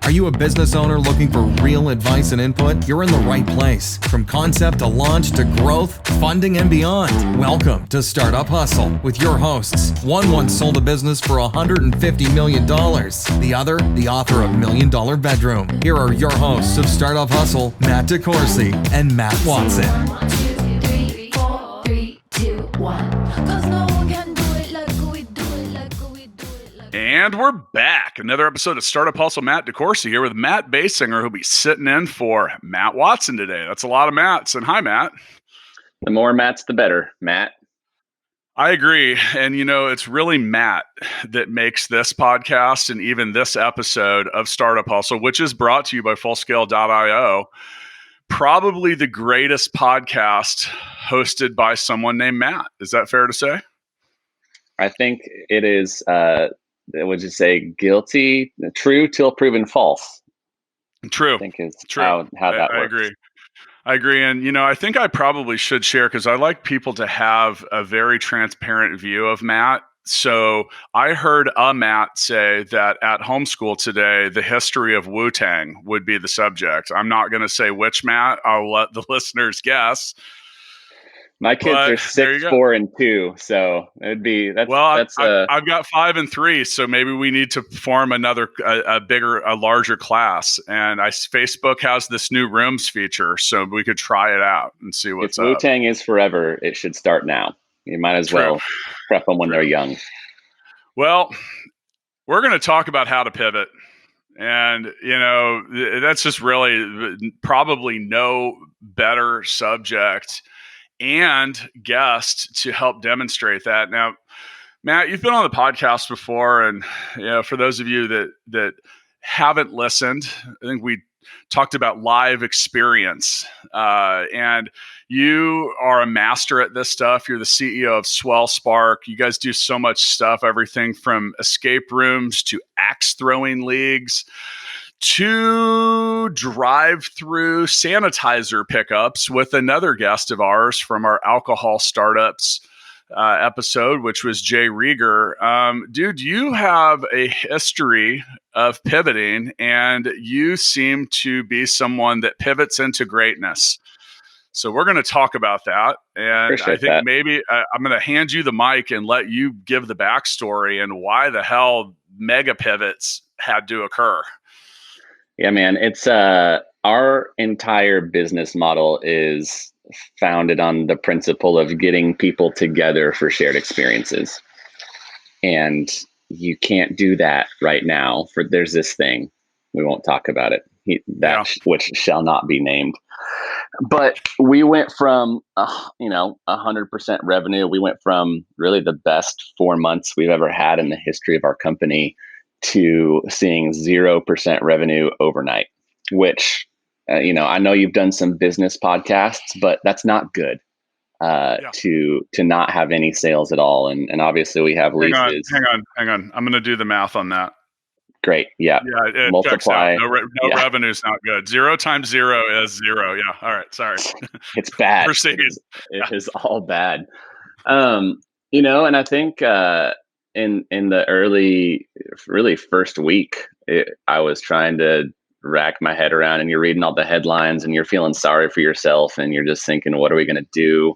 Are you a business owner looking for real advice and input? You're in the right place. From concept to launch to growth, funding, and beyond. Welcome to Startup Hustle with your hosts. One once sold a business for $150 million. The other, the author of $1 Million Bedroom. Here are your hosts of Startup Hustle, Matt DeCoursey and Matt Watson. 1, 2, 3, 4, 3, 2, 1. 'Cause no one can do it like we do it, like we do it, like. And we're back. Another episode of Startup Hustle. Matt DeCoursey here with Matt Baysinger, who'll be sitting in for Matt Watson today. That's a lot of Matts. And hi, Matt. The more Matts, the better, Matt. I agree. And, you know, it's really Matt that makes this podcast and even this episode of Startup Hustle, which is brought to you by Fullscale.io, probably the greatest podcast hosted by someone named Matt. Is that fair to say? I think it is, would you say guilty, true till proven false? True. I think is True. how that I works. agree. I agree. And, you know, I think I probably should share because I like people to have a very transparent view of Matt. So I heard a Matt say that at homeschool today, the history of Wu-Tang would be the subject. I'm not going to say which Matt. I'll let the listeners guess. My kids But are 6, 4, and 2, so it'd be that's. I've got 5 and 3, so maybe we need to form a larger class. And Facebook has this new rooms feature, so we could try it out and see what's if up. Wu-Tang is forever, it should start now. You might as well prep them when they're young. Well, we're going to talk about how to pivot. And, you know, that's just really probably no better subject and guest to help demonstrate that. Now, Matt, you've been on the podcast before, and you know, for those of you that haven't listened, I think we talked about live experience, and you are a master at this stuff. You're the CEO of Swell Spark. You guys do so much stuff, everything from escape rooms to axe throwing leagues to drive-through sanitizer pickups with another guest of ours from our alcohol startups episode, which was Jay Rieger. Dude, you have a history of pivoting, and you seem to be someone that pivots into greatness. So we're going to talk about that. And Appreciate I think that. maybe I'm going to hand you the mic and let you give the backstory and why the hell mega pivots had to occur. Yeah, man. It's our entire business model is founded on the principle of getting people together for shared experiences. And you can't do that right now. There's this thing, we won't talk about it, which shall not be named. But we went from 100% revenue. We went from really the best 4 months we've ever had in the history of our company to seeing 0% revenue overnight, which, I know you've done some business podcasts, but that's not good to not have any sales at all. And obviously we have leases. Hang on. I'm going to do the math on that. Great. Yeah. It Multiply. checks out. No revenue is not good. 0 times 0 is 0. Yeah. All right. Sorry. It's bad. Proceed. It is all bad. And I think, in the early, really first week, I was trying to rack my head around, and you're reading all the headlines and you're feeling sorry for yourself and you're just thinking, what are we going to do?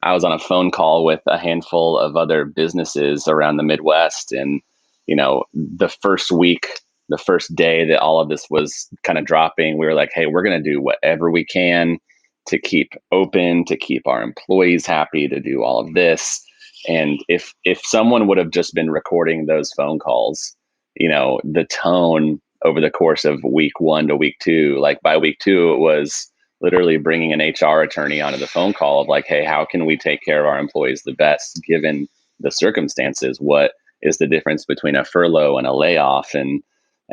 I was on a phone call with a handful of other businesses around the Midwest. And, the first week, the first day that all of this was kind of dropping, we were like, hey, we're going to do whatever we can to keep open, to keep our employees happy, to do all of this. And if someone would have just been recording those phone calls, the tone over the course of week 1 to week 2, like by week 2, it was literally bringing an HR attorney onto the phone call of like, hey, how can we take care of our employees the best given the circumstances? What is the difference between a furlough and a layoff? And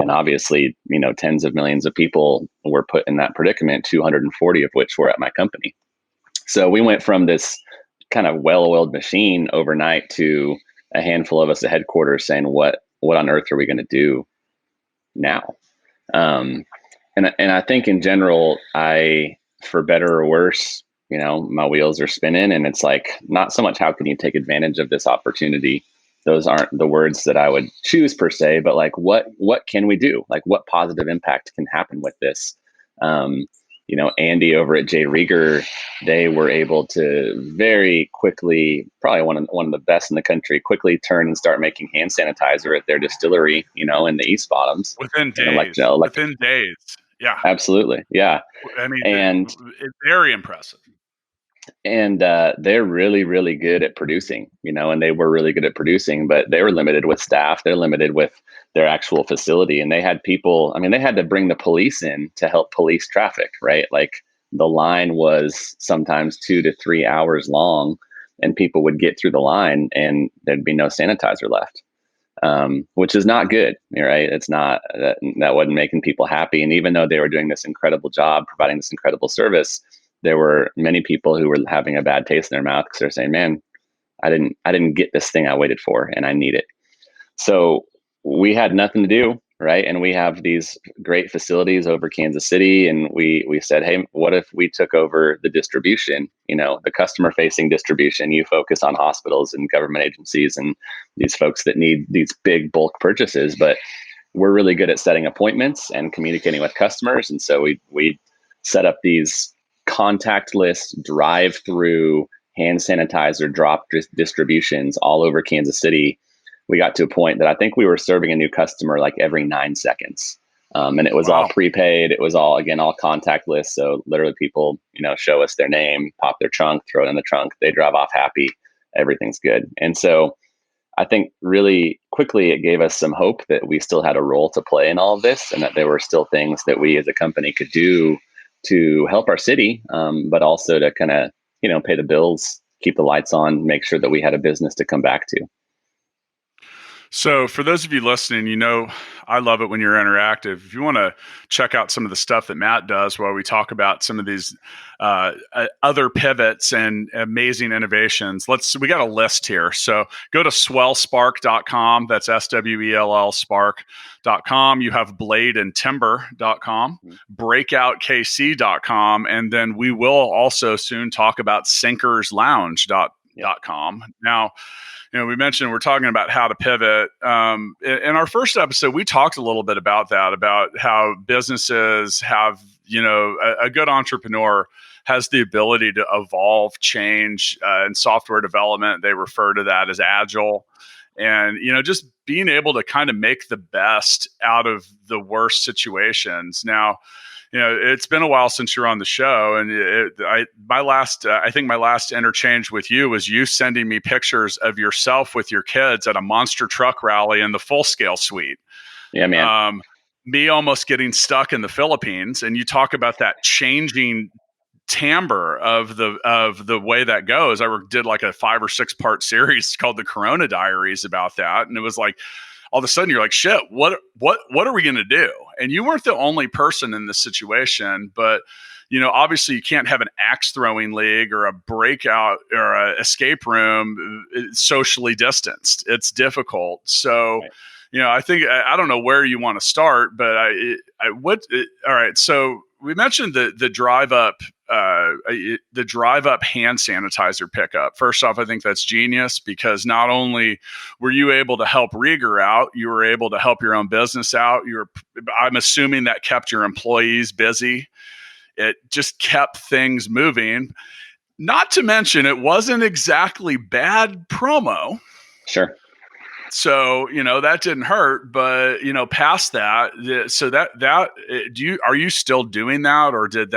obviously, tens of millions of people were put in that predicament, 240 of which were at my company. So we went from this kind of well-oiled machine overnight to a handful of us at headquarters saying, what on earth are we going to do now? And I think in general, for better or worse, my wheels are spinning, and it's like, not so much how can you take advantage of this opportunity, those aren't the words that I would choose per se, but like what can we do? Like what positive impact can happen with this? Andy over at J. Rieger, they were able to very quickly, probably one of the best in the country, quickly turn and start making hand sanitizer at their distillery, in the East Bottoms. Within days. Within days. Yeah. Absolutely. Yeah. I mean, and it's very impressive. And they're really, really good at producing, and they were really good at producing, but they were limited with staff. They're limited with their actual facility. And they had people, they had to bring the police in to help police traffic, right? Like the line was sometimes 2 to 3 hours long, and people would get through the line and there'd be no sanitizer left, which is not good, right? It's not, that wasn't making people happy. And even though they were doing this incredible job, providing this incredible service, there were many people who were having a bad taste in their mouth because they're saying, man, I didn't get this thing I waited for and I need it. So we had nothing to do, right? And we have these great facilities over Kansas City. And we said, hey, what if we took over the distribution, the customer facing distribution? You focus on hospitals and government agencies and these folks that need these big bulk purchases, but we're really good at setting appointments and communicating with customers. And so we set up these contactless drive-through hand sanitizer drop distributions all over Kansas City. We got to a point that I think we were serving a new customer like every 9 seconds. And it was all prepaid. It was all contactless. So literally people, show us their name, pop their trunk, throw it in the trunk. They drive off happy. Everything's good. And so I think really quickly it gave us some hope that we still had a role to play in all of this and that there were still things that we as a company could do to help our city, but also to kind of, pay the bills, keep the lights on, make sure that we had a business to come back to. So for those of you listening, I love it when you're interactive. If you want to check out some of the stuff that Matt does while we talk about some of these other pivots and amazing innovations, we got a list here. So go to swellspark.com. That's SWELL spark.com. You have bladeandtimber.com, breakoutKC.com, and then we will also soon talk about sinkerslounge.com. Now, we mentioned we're talking about how to pivot. In our first episode, we talked a little bit about that, about how businesses have, a good entrepreneur has the ability to evolve, change. In software development, they refer to that as agile. And, just being able to kind of make the best out of the worst situations. Now, it's been a while since you're on the show, and I think my last interchange with you was you sending me pictures of yourself with your kids at a monster truck rally in the Full Scale suite. Yeah, man. Me almost getting stuck in the Philippines, and you talk about that changing timbre of the way that goes. I did like a 5 or 6 part series called The Corona Diaries about that, and it was like, all of a sudden you're like, shit, what are we going to do? And you weren't the only person in this situation, but obviously you can't have an axe throwing league or a breakout or a escape room socially distanced. It's difficult. So, right. I think, I don't know where you want to start, but all right. So we mentioned the drive up hand sanitizer pickup. First off, I think that's genius because not only were you able to help Rieger out, you were able to help your own business out. I'm assuming that kept your employees busy. It just kept things moving. Not to mention, it wasn't exactly bad promo. Sure. So, that didn't hurt, but, past that, so are you still doing that, or did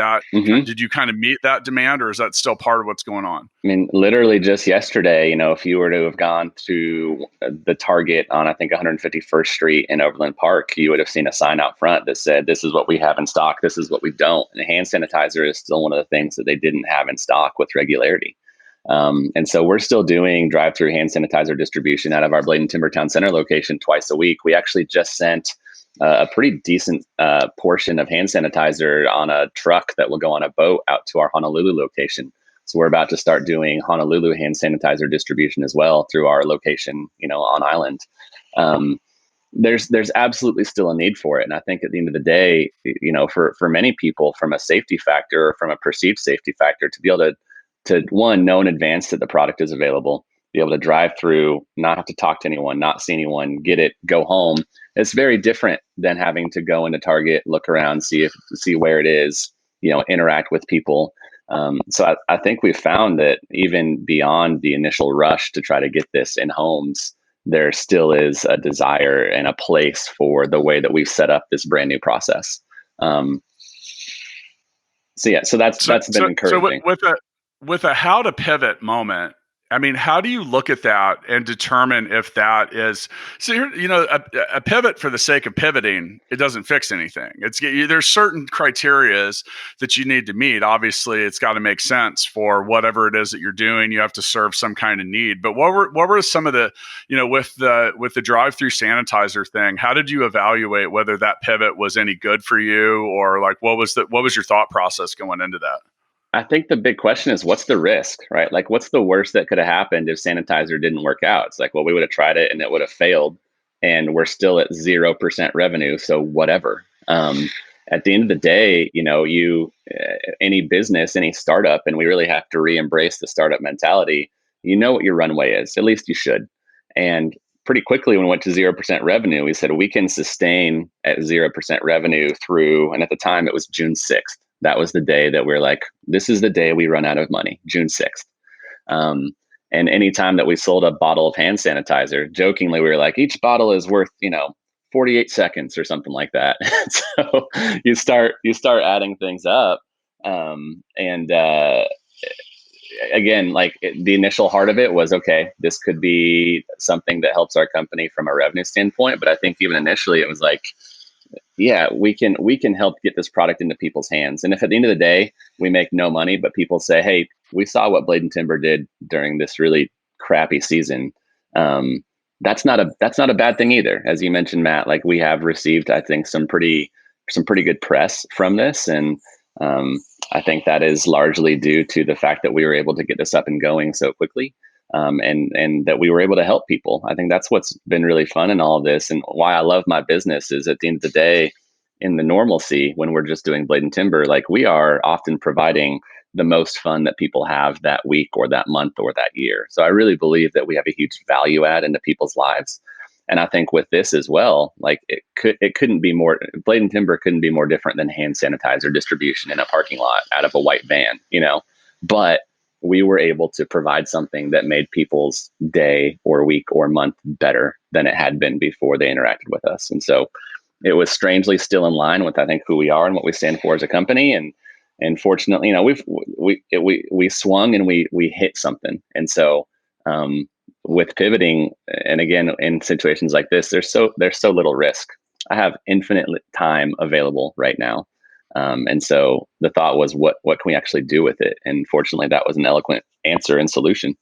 you kind of meet that demand, or is that still part of what's going on? I mean, literally just yesterday, if you were to have gone to the Target on, I think 151st Street in Overland Park, you would have seen a sign out front that said, this is what we have in stock. This is what we don't. And hand sanitizer is still one of the things that they didn't have in stock with regularity. And so we're still doing drive-through hand sanitizer distribution out of our Blade and Timber Town Center location twice a week. We actually just sent a pretty decent portion of hand sanitizer on a truck that will go on a boat out to our Honolulu location. So we're about to start doing Honolulu hand sanitizer distribution as well through our location, on island. There's absolutely still a need for it. And I think at the end of the day, for many people, from a safety factor or from a perceived safety factor, to be able to one, know in advance that the product is available, be able to drive through, not have to talk to anyone, not see anyone, get it, go home. It's very different than having to go into Target, look around, see where it is, interact with people. So I think we've found that even beyond the initial rush to try to get this in homes, there still is a desire and a place for the way that we've set up this brand new process. So that's been encouraging. So with a how to pivot moment, I mean, how do you look at that and determine if that is a pivot for the sake of pivoting? It doesn't fix anything. There's certain criterias that you need to meet. Obviously, it's got to make sense for whatever it is that you're doing. You have to serve some kind of need. But what were some of the with the drive-through sanitizer thing? How did you evaluate whether that pivot was any good for you, or like what was your thought process going into that? I think the big question is, what's the risk, right? Like, what's the worst that could have happened if sanitizer didn't work out? It's like, well, we would have tried it and it would have failed, and we're still at 0% revenue. So whatever. At the end of the day, any business, any startup, and we really have to re-embrace the startup mentality. You know what your runway is, at least you should. And pretty quickly, when we went to 0% revenue, we said we can sustain at 0% revenue through, and at the time it was June 6th. That was the day that we're like, this is the day we run out of money, June 6th. And any time that we sold a bottle of hand sanitizer, jokingly, we were like, each bottle is worth, 48 seconds or something like that. So you start adding things up. Again, like the initial heart of it was, okay, this could be something that helps our company from a revenue standpoint. But I think even initially it was like, yeah, we can help get this product into people's hands. And if at the end of the day we make no money, but people say, hey, we saw what Blade and Timber did during this really crappy season, that's not a bad thing either. As you mentioned, Matt, like we have received, I think, some pretty good press from this, and I think that is largely due to the fact that we were able to get this up and going so quickly. And that we were able to help people. I think that's what's been really fun in all of this, and why I love my business is at the end of the day, in the normalcy, when we're just doing Blade and Timber, like we are often providing the most fun that people have that week or that month or that year. So I really believe that we have a huge value add into people's lives. And I think with this as well, like it couldn't be more, Blade and Timber couldn't be more different than hand sanitizer distribution in a parking lot out of a white van, but we were able to provide something that made people's day or week or month better than it had been before they interacted with us. And so it was strangely still in line with, I think, who we are and what we stand for as a company. And fortunately, we swung and we hit something. And so with pivoting, and again, in situations like this, there's so little risk. I have infinite time available right now. And so the thought was, what can we actually do with it? And fortunately, that was an eloquent answer and solution.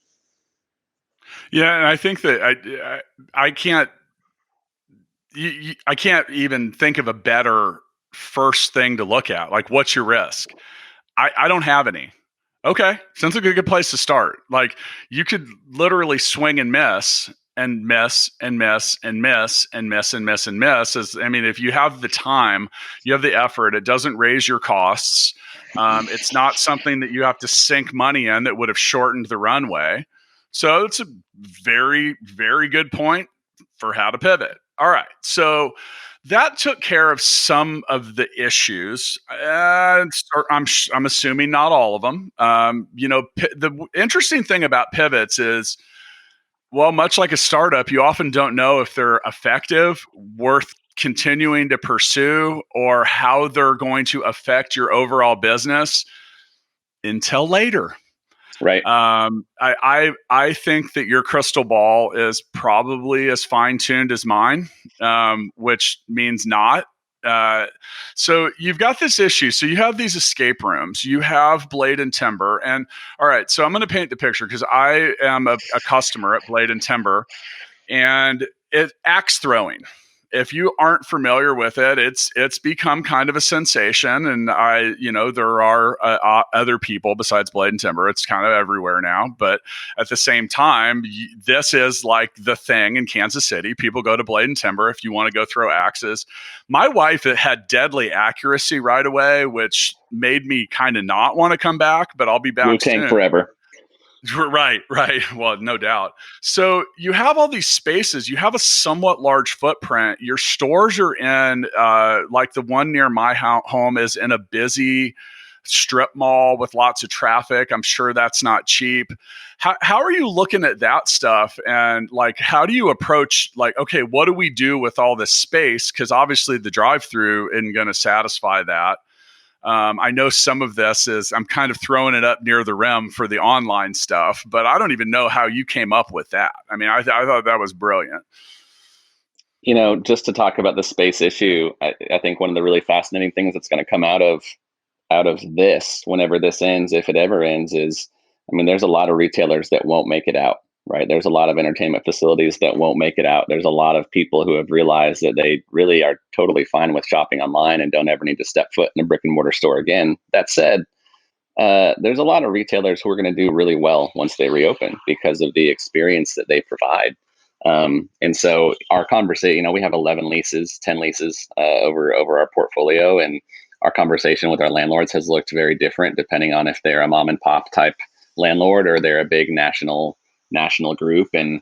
Yeah, and I think that I can't even think of a better first thing to look at. Like, what's your risk? I don't have any. Okay, sounds like a good place to start. Like, you could literally swing and miss. And miss and miss and miss and miss and miss and miss. If you have the time, you have the effort, it doesn't raise your costs. It's not something that you have to sink money in that would have shortened the runway. So it's a very, very good point for how to pivot. All right. So that took care of some of the issues. I'm assuming not all of them. The interesting thing about pivots is, well, much like a startup, you often don't know if they're effective, worth continuing to pursue, or how they're going to affect your overall business until later. Right. I think that your crystal ball is probably as fine-tuned as mine, which means not. So you've got this issue. So you have these escape rooms, you have Blade and Timber, and all right, so I'm going to paint the picture because I am a customer at Blade and Timber, and it's axe throwing. If you aren't familiar with it, it's become kind of a sensation, and there are other people besides Blade and Timber. It's kind of everywhere now, but at the same time, this is like the thing in Kansas City. People go to Blade and Timber if you want to go throw axes. My wife had deadly accuracy right away, which made me kind of not want to come back, but I'll be back soon. Forever. Right, right. Well, no doubt. So you have all these spaces. You have a somewhat large footprint. Your stores are in, like the one near my home is in a busy strip mall with lots of traffic. I'm sure that's not cheap. How are you looking at that stuff? And like, how do you approach like, okay, what do we do with all this space? Because obviously the drive-through isn't going to satisfy that. I know some of this is I'm kind of throwing it up near the rim for the online stuff, but I don't even know how you came up with that. I mean, I thought that was brilliant. Just to talk about the space issue, I think one of the really fascinating things that's going to come out of this, whenever this ends, if it ever ends, is, I mean, there's a lot of retailers that won't make it out, right? There's a lot of entertainment facilities that won't make it out. There's a lot of people who have realized that they really are totally fine with shopping online and don't ever need to step foot in a brick and mortar store again. That said, there's a lot of retailers who are going to do really well once they reopen because of the experience that they provide. And so our conversation, we have 10 leases over our portfolio, and our conversation with our landlords has looked very different depending on if they're a mom and pop type landlord or they're a big national group. And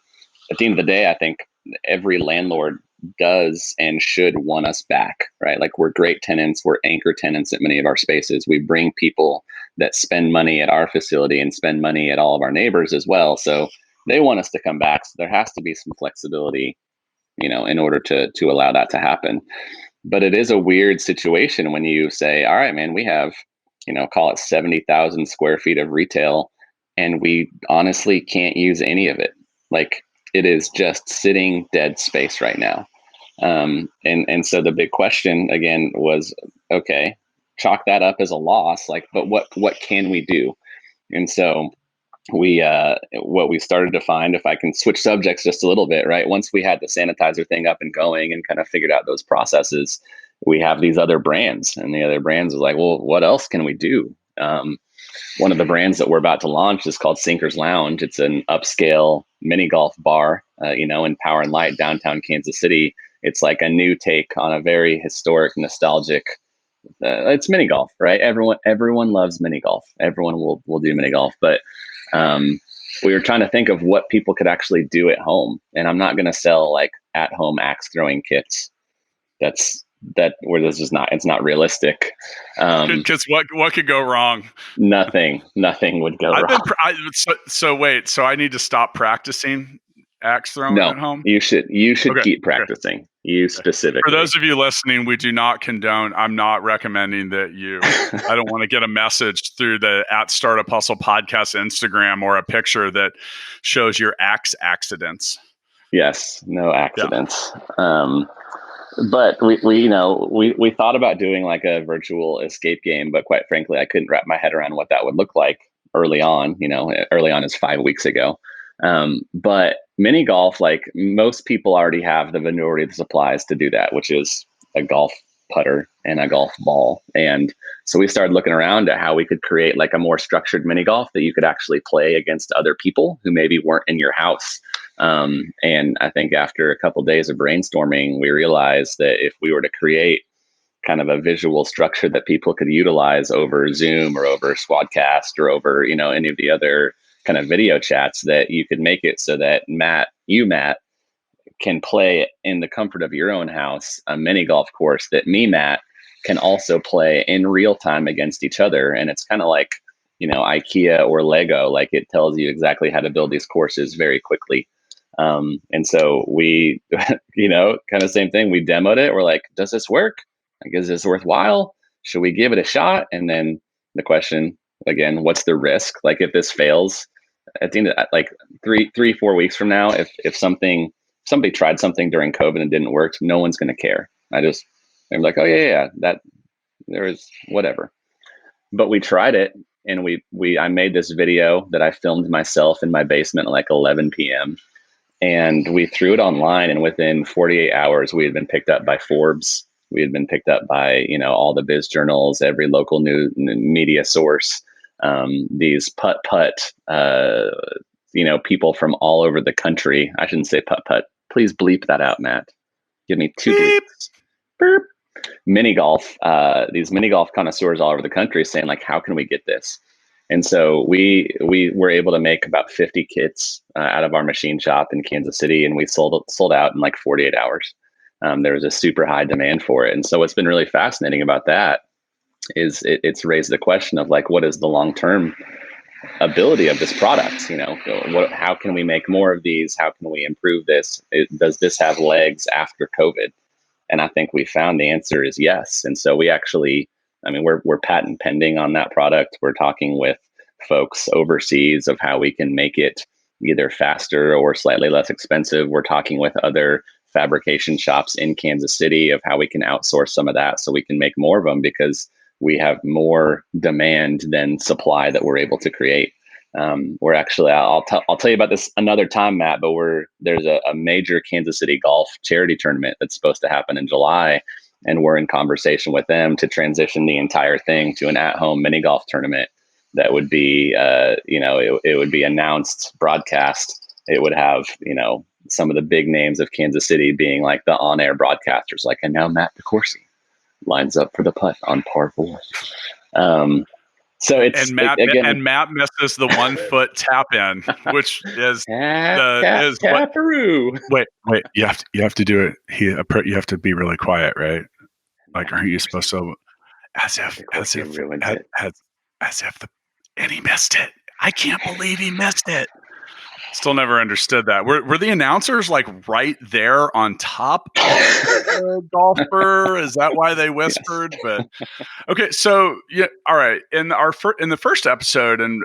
at the end of the day, I think every landlord does and should want us back, right? Like, we're great tenants, we're anchor tenants at many of our spaces. We bring people that spend money at our facility and spend money at all of our neighbors as well. So they want us to come back. So there has to be some flexibility, in order to allow that to happen. But it is a weird situation when you say, all right, man, we have, call it 70,000 square feet of retail, and we honestly can't use any of it. Like, it is just sitting dead space right now. And so the big question again was, okay, chalk that up as a loss. Like, but what can we do? And so what we started to find, if I can switch subjects just a little bit, right? Once we had the sanitizer thing up and going and kind of figured out those processes, we have these other brands, and the other brands was like, well, what else can we do? One of the brands that we're about to launch is called Sinker's Lounge. It's an upscale mini golf bar, in Power and Light, downtown Kansas City. It's like a new take on a very historic, nostalgic. It's mini golf, right? Everyone loves mini golf. Everyone will do mini golf, but we were trying to think of what people could actually do at home. And I'm not going to sell like at home axe throwing kits. It's not realistic. Because what could go wrong? Nothing would go wrong. So I need to stop practicing axe throwing at home? You should keep practicing. Okay. You specifically. For those of you listening, we do not condone. I'm not recommending that you. I don't want to get a message through the @Startup Hustle podcast Instagram or a picture that shows your axe accidents. Yes, no accidents. Yeah. But we thought about doing like a virtual escape game, but quite frankly, I couldn't wrap my head around what that would look like early on. Early on is 5 weeks ago. But mini golf, like, most people already have the majority of the supplies to do that, which is a golf putter and a golf ball. And so we started looking around at how we could create like a more structured mini golf that you could actually play against other people who maybe weren't in your house. And I think after a couple of days of brainstorming, we realized that if we were to create kind of a visual structure that people could utilize over Zoom or over Squadcast or over, any of the other kind of video chats, that you could make it so that Matt, can play in the comfort of your own house a mini golf course that me, Matt, can also play in real time against each other. And it's kind of like, IKEA or Lego, like it tells you exactly how to build these courses very quickly. And so we, kind of same thing. We demoed it. We're like, does this work? Like, is this worthwhile? Should we give it a shot? And then the question again, what's the risk? Like, if this fails at the end of like 4 weeks from now, if somebody tried something during COVID and didn't work, no one's going to care. I'm like, oh yeah, that there is whatever. But we tried it, and I made this video that I filmed myself in my basement at like 11 p.m. and we threw it online, and within 48 hours, we had been picked up by Forbes. We had been picked up by, all the biz journals, every local news media source, these putt, people from all over the country. I shouldn't say putt. Please bleep that out, Matt. Give me 2 bleeps. Burp. Mini golf, these mini golf connoisseurs all over the country saying like, how can we get this? And so we were able to make about 50 kits out of our machine shop in Kansas City, and we sold out in like 48 hours. There was a super high demand for it. And so what's been really fascinating about that is it's raised the question of like, what is the long-term ability of this product? How can we make more of these? How can we improve this? Does this have legs after COVID? And I think we found the answer is yes. And so we actually, we're patent pending on that product. We're talking with folks overseas of how we can make it either faster or slightly less expensive. We're talking with other fabrication shops in Kansas City of how we can outsource some of that so we can make more of them, because we have more demand than supply that we're able to create. We're actually, I'll tell you about this another time, Matt, but there's a major Kansas City golf charity tournament that's supposed to happen in July. And we're in conversation with them to transition the entire thing to an at-home mini golf tournament that would be, it would be announced, broadcast. It would have, some of the big names of Kansas City being like the on-air broadcasters, like, and now Matt DeCoursey lines up for the putt on par 4. So it's Matt misses the 1 foot tap in, which is taparoo. Wait, you have to do it. You have to be really quiet, right? Like, aren't you supposed to? As if and he missed it. I can't believe he missed it. Still never understood that. Were the announcers like right there on top of the golfer? Is that why they whispered? Yes. But okay, so yeah, all right. In the first episode, and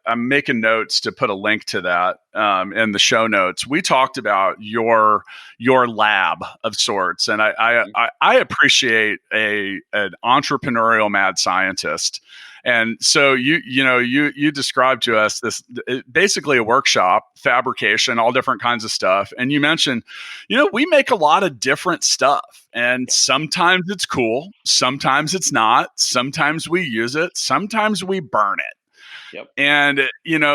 I'm making notes to put a link to that in the show notes. We talked about your lab of sorts, and I appreciate an entrepreneurial mad scientist. And so you described to us this basically a workshop, fabrication, all different kinds of stuff. And you mentioned, we make a lot of different stuff, and sometimes it's cool, sometimes it's not, sometimes we use it, sometimes we burn it. Yep. And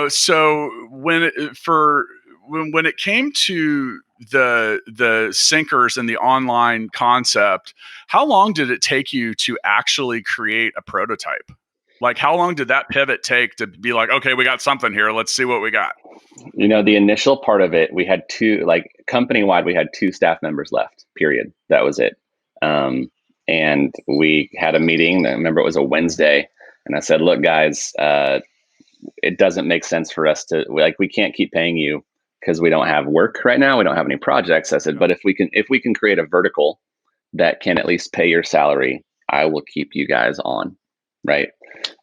so when it came to the sinkers and the online concept, how long did it take you to actually create a prototype? Like, how long did that pivot take to be like, okay, we got something here. Let's see what we got. The initial part of it, we had company-wide, we had 2 staff members left, period. That was it. And we had a meeting. I remember it was a Wednesday. And I said, look, guys, it doesn't make sense for us we can't keep paying you because we don't have work right now. We don't have any projects. I said, but if we can create a vertical that can at least pay your salary, I will keep you guys on. Right.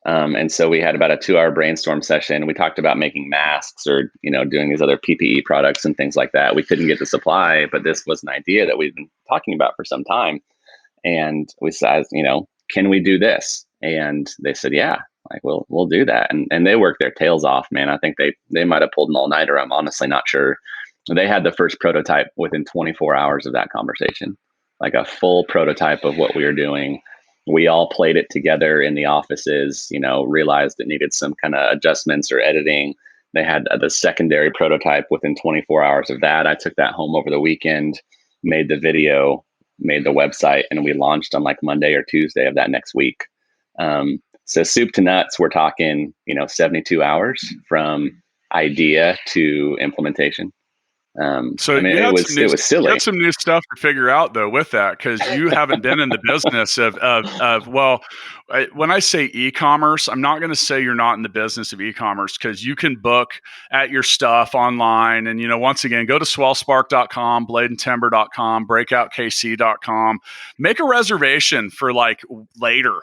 And so we had about a 2-hour brainstorm session. We talked about making masks or, doing these other PPE products and things like that. We couldn't get the supply, but this was an idea that we've been talking about for some time. And we said, can we do this? And they said, yeah, like we'll do that. And they worked their tails off, man. I think they might have pulled an all-nighter. I'm honestly not sure. They had the first prototype within 24 hours of that conversation, like a full prototype of what we were doing. We all played it together in the offices, realized it needed some kind of adjustments or editing. They had the secondary prototype within 24 hours of that. I took that home over the weekend, made the video, made the website, and we launched on like Monday or Tuesday of that next week. So soup to nuts, we're talking, 72 hours from idea to implementation. It was silly. You got some new stuff to figure out though with that, because you haven't been in the business when I say e-commerce, I'm not going to say you're not in the business of e-commerce, because you can book at your stuff online. And, once again, go to swellspark.com, bladeandtimber.com, breakoutkc.com, make a reservation for like later.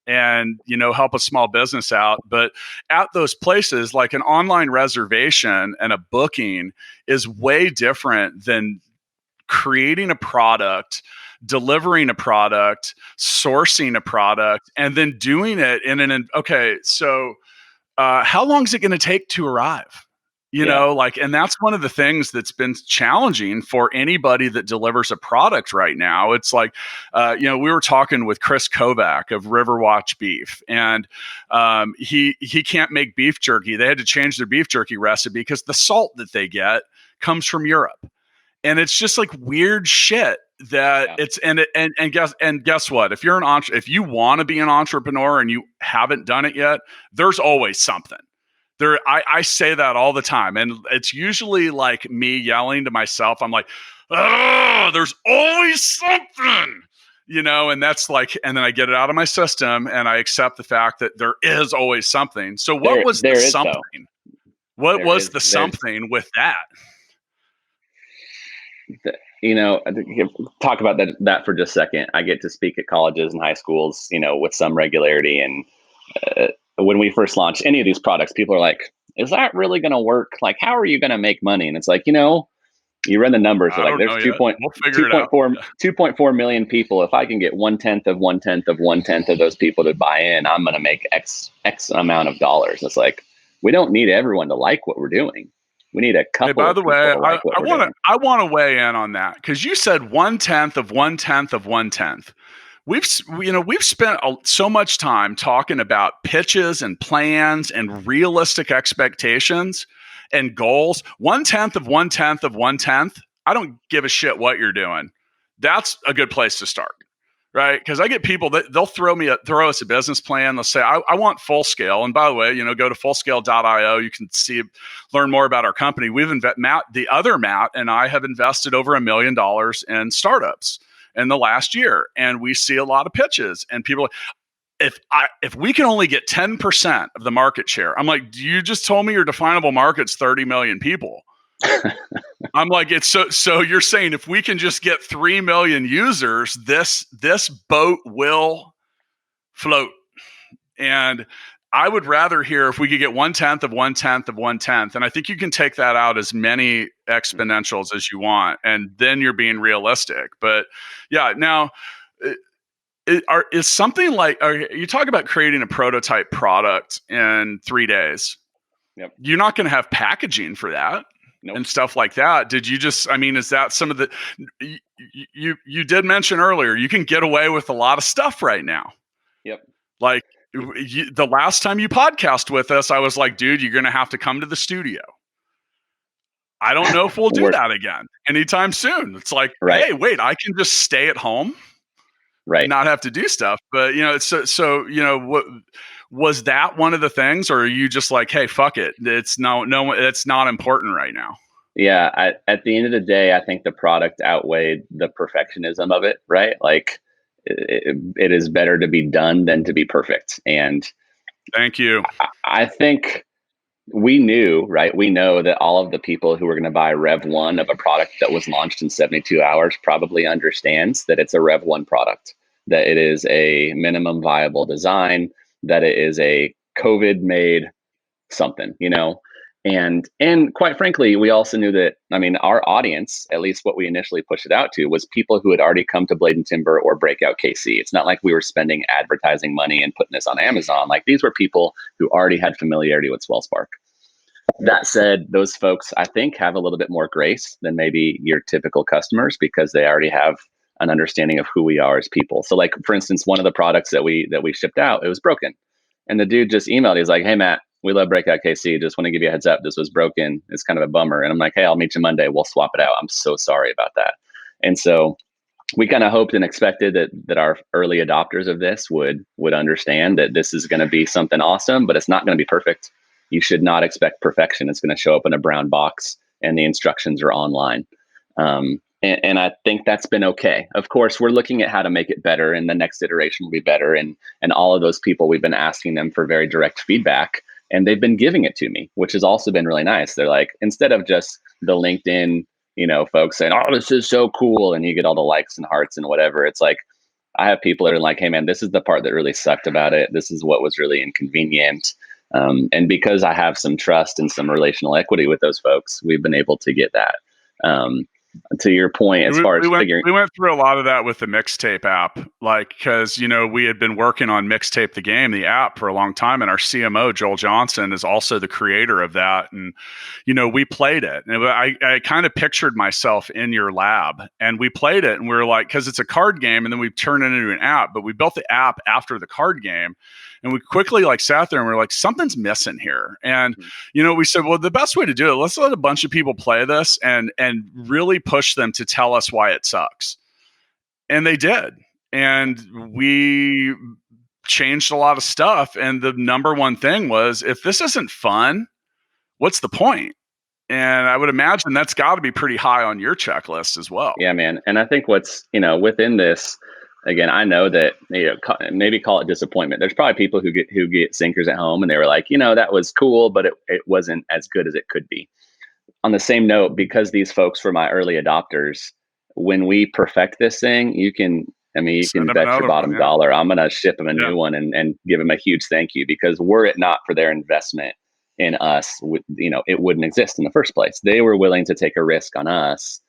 And, help a small business out. But at those places, like an online reservation and a booking is way different than creating a product, delivering a product, sourcing a product, and then doing it how long is it going to take to arrive? And that's one of the things that's been challenging for anybody that delivers a product right now. It's like, we were talking with Chris Kovac of Riverwatch Beef, and he can't make beef jerky. They had to change their beef jerky recipe because the salt that they get comes from Europe. And it's just like weird shit that it's, and guess what? If you're if you want to be an entrepreneur and you haven't done it yet, there's always something. I say that all the time. And it's usually like me yelling to myself. I'm like, oh, there's always something, and that's like, and then I get it out of my system and I accept the fact that there is always something. So what was the something? What was the something with that? Talk about that for just a second. I get to speak at colleges and high schools, with some regularity. And when we first launched any of these products, people are like, is that really going to work? Like, how are you going to make money? And it's like, you run the numbers. Like, there's 2.4 million people. If I can get 1/10 of 1/10 of 1/10 of those people to buy in, I'm going to make X amount of dollars. It's like, we don't need everyone to like what we're doing. We need a couple. Hey, by the way, I want to weigh in on that, because you said 1/10 of 1/10 of 1/10. We've spent so much time talking about pitches and plans and realistic expectations and goals. 1/10 of 1/10 of 1/10. I don't give a shit what you're doing. That's a good place to start, right? Because I get people that they'll throw us a business plan. They'll say, I want full scale. And by the way, go to fullscale.io. You can learn more about our company. The other Matt and I have invested over $1 million in startups in the last year. And we see a lot of pitches and people, if we can only get 10% of the market share, I'm like, you just told me your definable market's 30 million people. I'm like, it's so you're saying if we can just get 3 million users, this boat will float. And I would rather hear if we could get 1/10 of 1/10 of 1/10. And I think you can take that out as many exponentials as you want. And then you're being realistic. But yeah, now is something like, you talk about creating a prototype product in 3 days. Yep. You're not going to have packaging for that. Nope. And stuff like that. Did you just, is that some of the, you did mention earlier, you can get away with a lot of stuff right now. Yep. Like the last time you podcast with us, I was like, dude, you're going to have to come to the studio. I don't know if we'll do that again anytime soon. It's like, right. Hey, wait, I can just stay at home. Right. Not have to do stuff. But, what was that one of the things, or are you just like, hey, fuck it. It's it's not important right now. Yeah. At the end of the day, I think the product outweighed the perfectionism of it. Right. Like it is better to be done than to be perfect. And thank you. I think we knew, right? We know that all of the people who were going to buy Rev 1 of a product that was launched in 72 hours probably understands that it's a Rev 1 product, that it is a minimum viable design, that it is a COVID made something, and quite frankly, we also knew that, our audience, at least what we initially pushed it out to, was people who had already come to Blade and Timber or Breakout KC. It's not like we were spending advertising money and putting this on Amazon. Like, these were people who already had familiarity with Swell Spark. That said, those folks, I think, have a little bit more grace than maybe your typical customers, because they already have an understanding of who we are as people. So, like, for instance, one of the products that we shipped out, it was broken. And the dude just emailed. He's like, hey, Matt, we love Breakout KC. Just want to give you a heads up. This was broken. It's kind of a bummer. And I'm like, hey, I'll meet you Monday. We'll swap it out. I'm so sorry about that. And so we kind of hoped and expected that our early adopters of this would understand that this is going to be something awesome, but it's not going to be perfect. You should not expect perfection. It's going to show up in a brown box and the instructions are online. And I think that's been okay. Of course, we're looking at how to make it better, and the next iteration will be better. And all of those people, we've been asking them for very direct feedback, and they've been giving it to me, which has also been really nice. They're like, instead of just the LinkedIn, folks saying, oh, this is so cool, and you get all the likes and hearts and whatever. It's like, I have people that are like, hey man, this is the part that really sucked about it. This is what was really inconvenient. And because I have some trust and some relational equity with those folks, we've been able to get that. To your point, as far as we went through a lot of that with the Mixtape app, like, because we had been working on Mixtape the Game, the app, for a long time, and our CMO Joel Johnson is also the creator of that, and we played it, and I kind of pictured myself in your lab, and we played it, and we were like, because it's a card game, and then we turned it into an app, but we built the app after the card game. And we quickly sat there and we were like, something's missing here. And, we said, well, the best way to do it, let's let a bunch of people play this and really push them to tell us why it sucks. And they did. And we changed a lot of stuff. And the number one thing was, if this isn't fun, what's the point? And I would imagine that's got to be pretty high on your checklist as well. Yeah, man. And I think what's, within this, again, I know that, maybe call it disappointment. There's probably people who get sinkers at home and they were like, that was cool, but it wasn't as good as it could be. On the same note, because these folks were my early adopters, when we perfect this thing, you can bet your bottom dollar I'm going to ship them a new one and give them a huge thank you, because were it not for their investment in us, it wouldn't exist in the first place. They were willing to take a risk on us.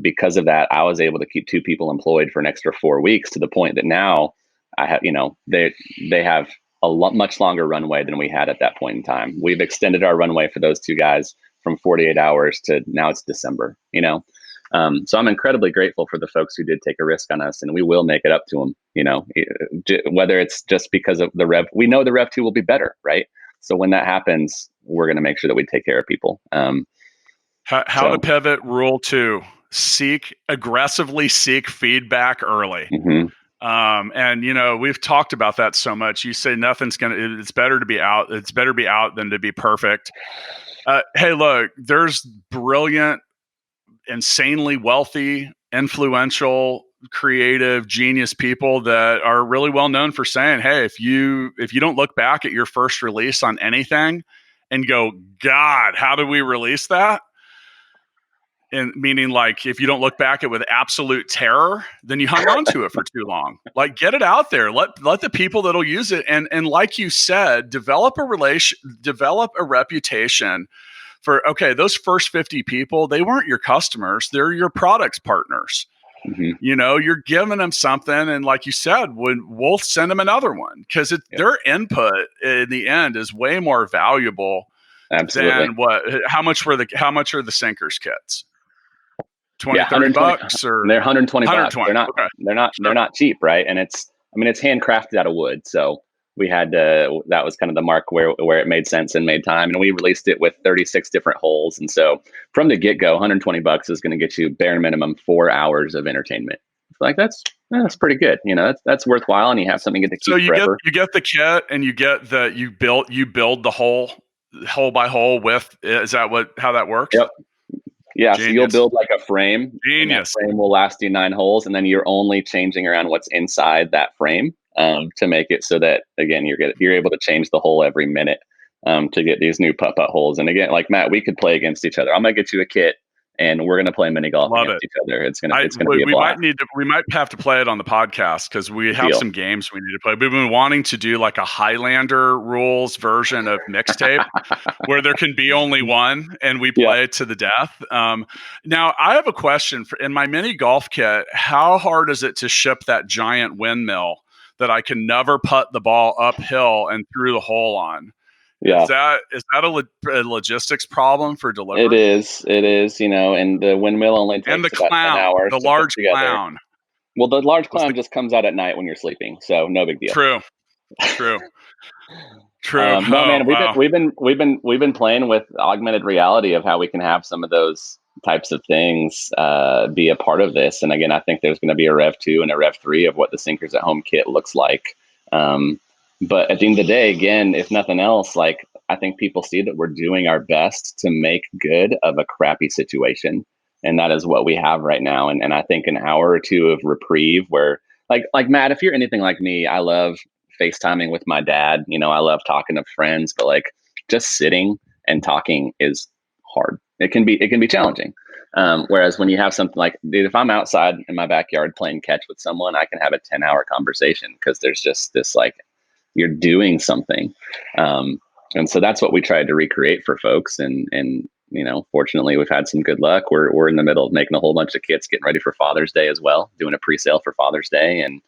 Because of that, I was able to keep 2 people employed for an extra 4 weeks, to the point that now I have, they have a much longer runway than we had at that point in time. We've extended our runway for those 2 guys from 48 hours to now it's December, So I'm incredibly grateful for the folks who did take a risk on us, and we will make it up to them, whether it's just because of the Rev. We know the Rev 2 will be better, right? So when that happens, we're going to make sure that we take care of people. How to pivot rule 2, aggressively seek feedback early. Mm-hmm. And we've talked about that so much. You say it's better to be out. It's better to be out than to be perfect. Hey, look, there's brilliant, insanely wealthy, influential, creative, genius people that are really well known for saying, hey, if you don't look back at your first release on anything and go, God, how did we release that? And meaning, like, if you don't look back at it with absolute terror, then you hung on to it for too long. Like, get it out there. Let the people that'll use it. And like you said, develop a reputation for, okay, those first 50 people, they weren't your customers. They're your products partners. Mm-hmm. You're giving them something. And like you said, we'll send them another one, because their input in the end is way more valuable. Absolutely. Than how much are the sinkers kits? 20, $30 or they're $120. They're not cheap, right? And it's handcrafted out of wood. So we had that was kind of the mark where it made sense and made time. And we released it with 36 different holes. And so from the get-go, $120 is going to get you bare minimum 4 hours of entertainment. Like that's pretty good. That's worthwhile, and you have something to keep forever. You get the kit, and you get you build the hole by hole with. Is that how that works? Yep. Yeah, Genius. So you'll build like a frame. Genius. That frame will last you 9 holes, and then you're only changing around what's inside that frame to make it so that, again, you're able to change the hole every minute to get these new putt-putt holes. And again, like Matt, we could play against each other. I'm gonna get you a kit, and we're gonna play mini golf against each other. It's gonna be a blast. We might have to play it on the podcast, because we have some games we need to play. We've been wanting to do like a Highlander rules version of Mixtape where there can be only one, and we play it to the death. Now I have a question in my mini golf kit. How hard is it to ship that giant windmill that I can never putt the ball uphill and through the hole on? Yeah. Is that a logistics problem for delivery? It is, and the windmill only takes and the about clown, 10 hours. The large clown. Well, the large clown just comes out at night when you're sleeping, so no big deal. True. No, man, we've been playing with augmented reality of how we can have some of those types of things be a part of this. And again, I think there's going to be a Rev 2 and a Rev 3 of what the Sinkers at Home kit looks like. But at the end of the day, again, if nothing else, like, I think people see that we're doing our best to make good of a crappy situation. And that is what we have right now. And I think an hour or two of reprieve where, like Matt, if you're anything like me, I love FaceTiming with my dad. I love talking to friends, but like just sitting and talking is hard. It can be challenging. Whereas when you have something like, dude, if I'm outside in my backyard playing catch with someone, I can have a 10-hour conversation, because there's just this, like, you're doing something. And so that's what we tried to recreate for folks. And fortunately we've had some good luck. We're in the middle of making a whole bunch of kits, getting ready for Father's Day as well, doing a pre-sale for Father's Day. And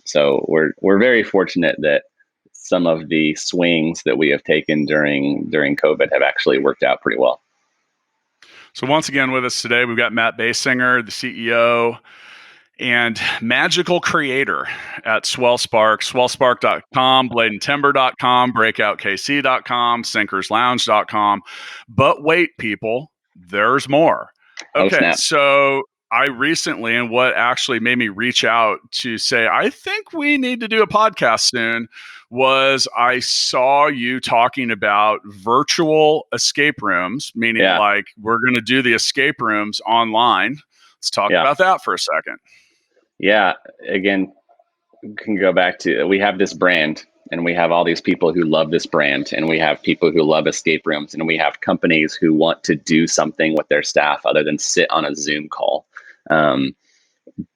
so we're very fortunate that some of the swings that we have taken during COVID have actually worked out pretty well. So once again with us today, we've got Matt Baysinger, the CEO and magical creator at Swell Spark, swellspark.com, bladeandtimber.com, breakoutkc.com, sinkerslounge.com. But wait, people, there's more. Okay, snap. so I recently, and what actually made me reach out to say, I think we need to do a podcast soon, was I saw you talking about virtual escape rooms, meaning Yeah. like we're going to do the escape rooms online. Let's talk Yeah. about that for a second. Yeah. Again, can go back to, we have this brand and we have all these people who love this brand, and we have people who love escape rooms, and we have companies who want to do something with their staff other than sit on a Zoom call.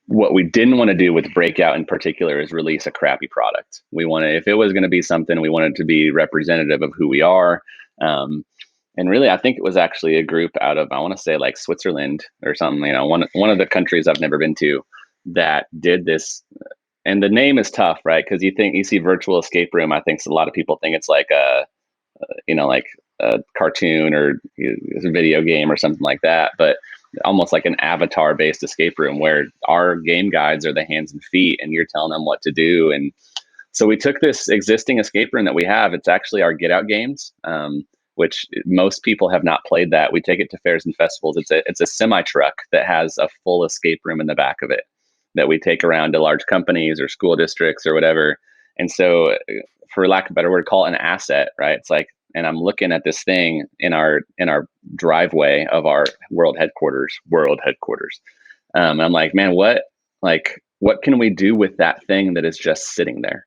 What we didn't want to do with Breakout in particular is release a crappy product. We wanted, if it was going to be something, we wanted to be representative of who we are. And really, I think it was actually a group out of, I want to say like Switzerland or something, one of the countries I've never been to, that did this. And the name is tough, right? Because you see virtual escape room. I think a lot of people think it's like like a cartoon or a video game or something like that, but almost like an avatar based escape room where our game guides are the hands and feet and you're telling them what to do. And so we took this existing escape room that we have. It's actually our Get Out games, which most people have not played that. We take it to fairs and festivals. It's a semi truck that has a full escape room in the back of it that we take around to large companies or school districts or whatever. And so, for lack of a better word, call it an asset, right? It's like, and I'm looking at this thing in our driveway of our world headquarters. I'm like, man, what can we do with that thing that is just sitting there?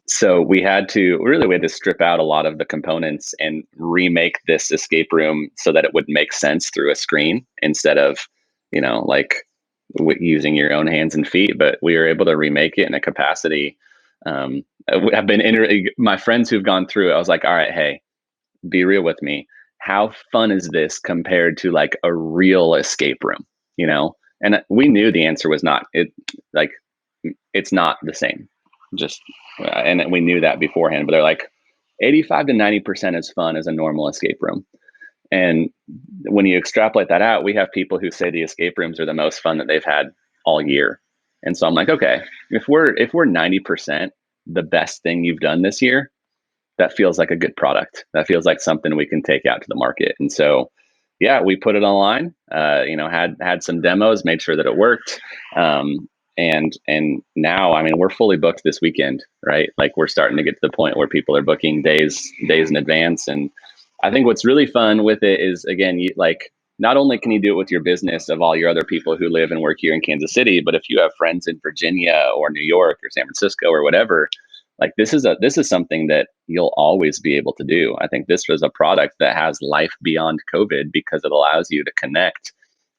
So we had to strip out a lot of the components and remake this escape room so that it would make sense through a screen instead of, using your own hands and feet. But we were able to remake it in a capacity. I've been my friends who've gone through it. I was like, all right, hey, be real with me. How fun is this compared to like a real escape room? And we knew the answer was not it's not the same. And we knew that beforehand. But they're like 85 to 90% as fun as a normal escape room. And when you extrapolate that out, we have people who say the escape rooms are the most fun that they've had all year. And so I'm like, okay, if we're 90% the best thing you've done this year, that feels like a good product. That feels like something we can take out to the market. And so, yeah, we put it online, had some demos, made sure that it worked. And now, I mean, we're fully booked this weekend, right? Like we're starting to get to the point where people are booking days in advance. And I think what's really fun with it is, again, not only can you do it with your business of all your other people who live and work here in Kansas City, but if you have friends in Virginia or New York or San Francisco or whatever, like this is something that you'll always be able to do. I think this was a product that has life beyond COVID because it allows you to connect